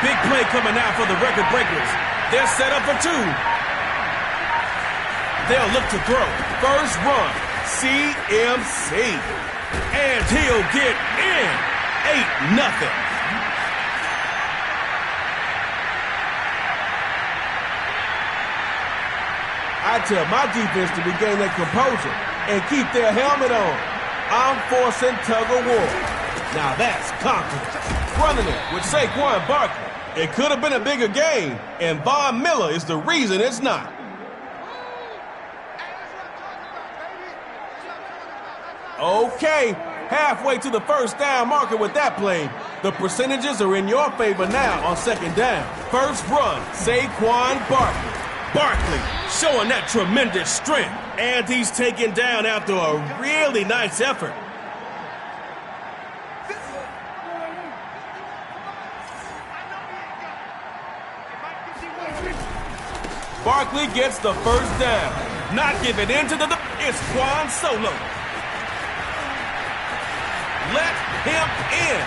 Big play coming out for the Record Breakers. They're set up for two. They'll look to throw. First run, CMC. And he'll get in. 8-0. I tell my defense to regain their composure and keep their helmet on. I'm forcing tug of war. Now that's confidence. Running it with Saquon Barkley. It could have been a bigger game, and Von Miller is the reason it's not. Okay, halfway to the first down marker with that play. The percentages are in your favor now on second down. First run, Saquon Barkley. Barkley showing that tremendous strength, and he's taken down after a really nice effort. Barkley gets the first down. Not giving in to it's Quan Solo. Let him in.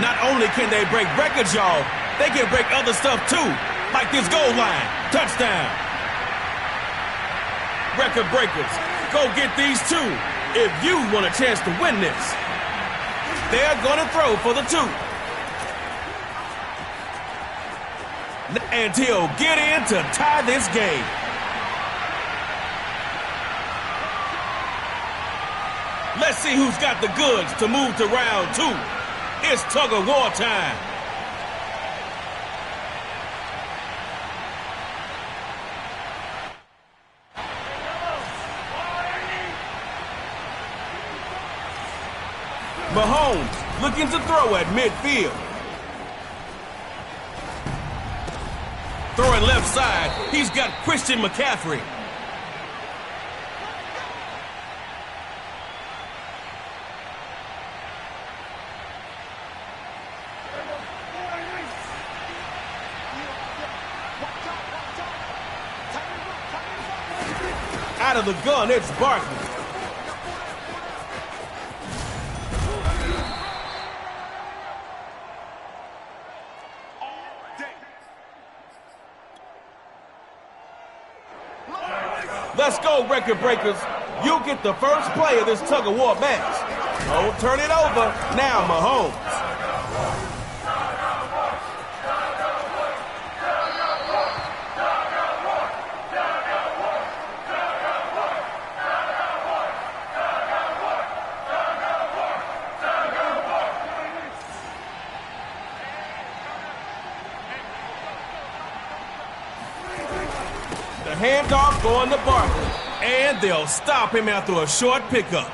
Not only can they break records, y'all, they can break other stuff too, like this goal line. Touchdown. record breakers. Go get these two if you want a chance to win this. They're going to throw for the 2. And he'll get in to tie this game. Let's see who's got the goods to move to round 2. It's tug-of-war time. Mahomes looking to throw at midfield. Throwing left side, he's got Christian McCaffrey. Out of the gun, it's Barkley. Let's go, record breakers. You get the first play of this tug-of-war match. Don't turn it over. Now, Mahomes. The handoff going to Barkley. And they'll stop him after a short pickup.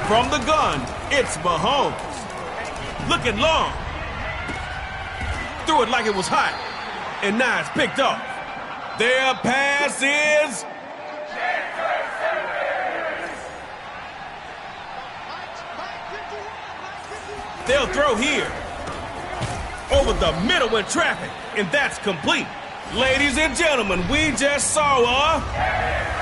From the gun, it's Mahomes. Looking long. Threw it like it was hot. And now it's picked off. Their pass is... They'll throw here. Over the middle in traffic. And that's complete. Ladies and gentlemen, we just saw a...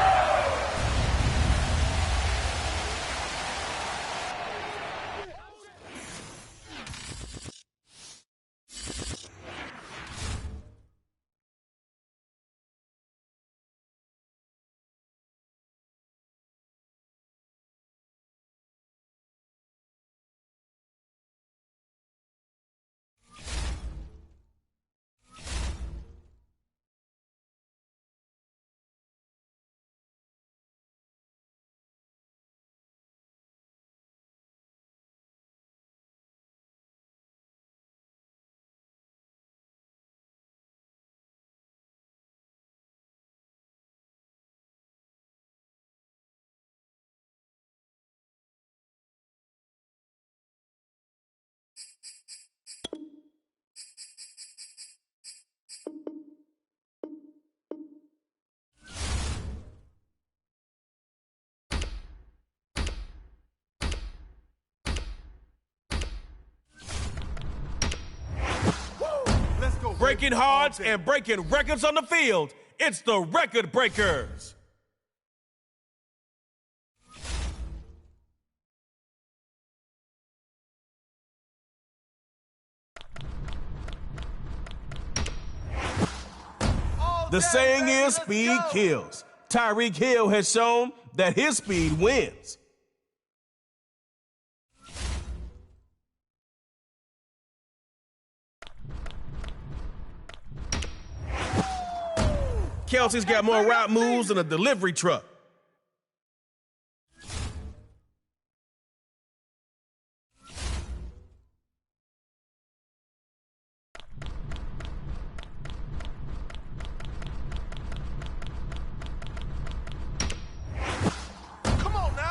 Breaking hearts and breaking records on the field. It's the Record Breakers. The saying is speed kills. Tyreek Hill has shown that his speed wins. Kelsey's got more route moves than a delivery truck.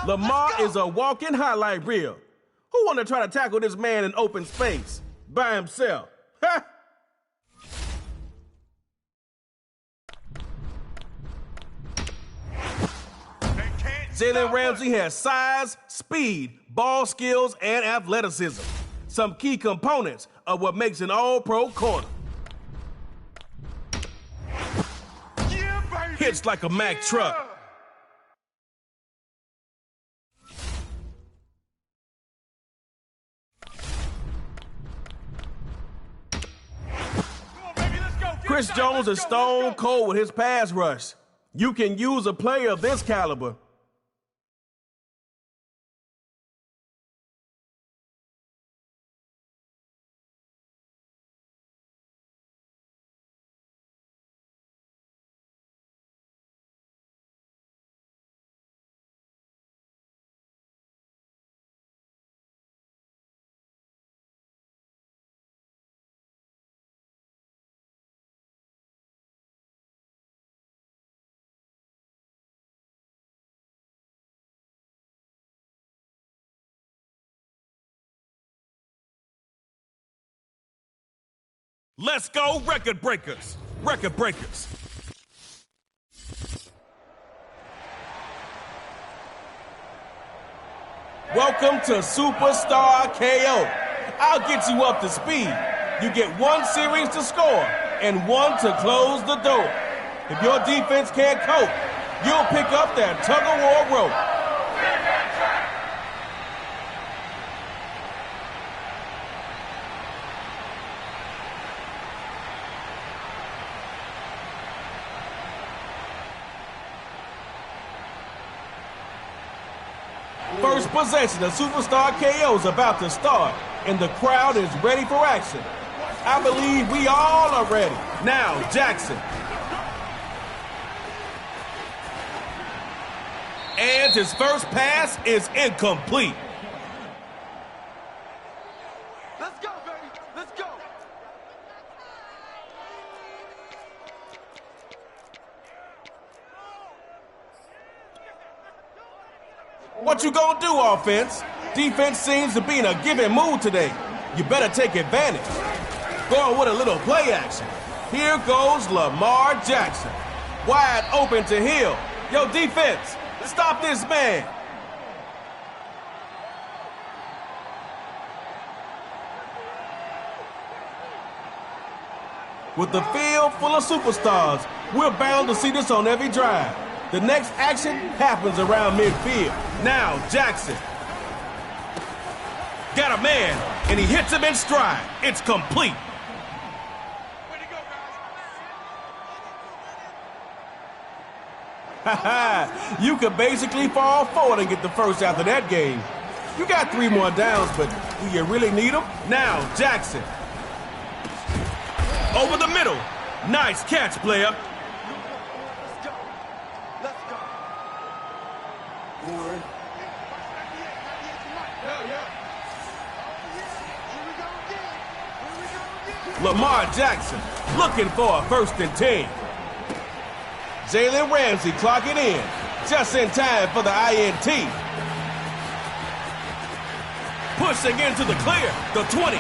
Lamar is a walking highlight reel. Who want to try to tackle this man in open space by himself? Ha! Jalen Ramsey has size, speed, ball skills, and athleticism. Some key components of what makes an all-pro corner. Hits like a Mack truck. Chris Jones is stone cold with his pass rush. You can use a player of this caliber. Let's go, record breakers. Record breakers. Welcome to Superstar KO. I'll get you up to speed. You get one series to score and one to close the door. If your defense can't cope, you'll pick up that tug-of-war rope. First possession of Superstar KO is about to start, and the crowd is ready for action. I believe we all are ready. Now, Jackson. And his first pass is incomplete. Let's go, baby. Let's go. What you gonna do, offense? Defense seems to be in a giving mood today. You better take advantage. Going with a little play action. Here goes Lamar Jackson. Wide open to Hill. Yo, defense, stop this man. With the field full of superstars, we're bound to see this on every drive. The next action happens around midfield. Now, Jackson. Got a man, and he hits him in stride. It's complete. Way to go, Ha-ha! You could basically fall forward and get the first after that game. You got 3 more downs, but do you really need them? Now, Jackson. Over the middle. Nice catch, player. Let's go. Let's go. Forward. Lamar Jackson looking for a 1st and 10. Jalen Ramsey clocking in just in time for the INT. Pushing into the clear, the 20,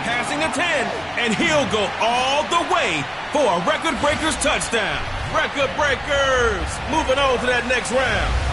passing the 10, and he'll go all the way for a Record Breakers touchdown. Record Breakers moving on to that next round.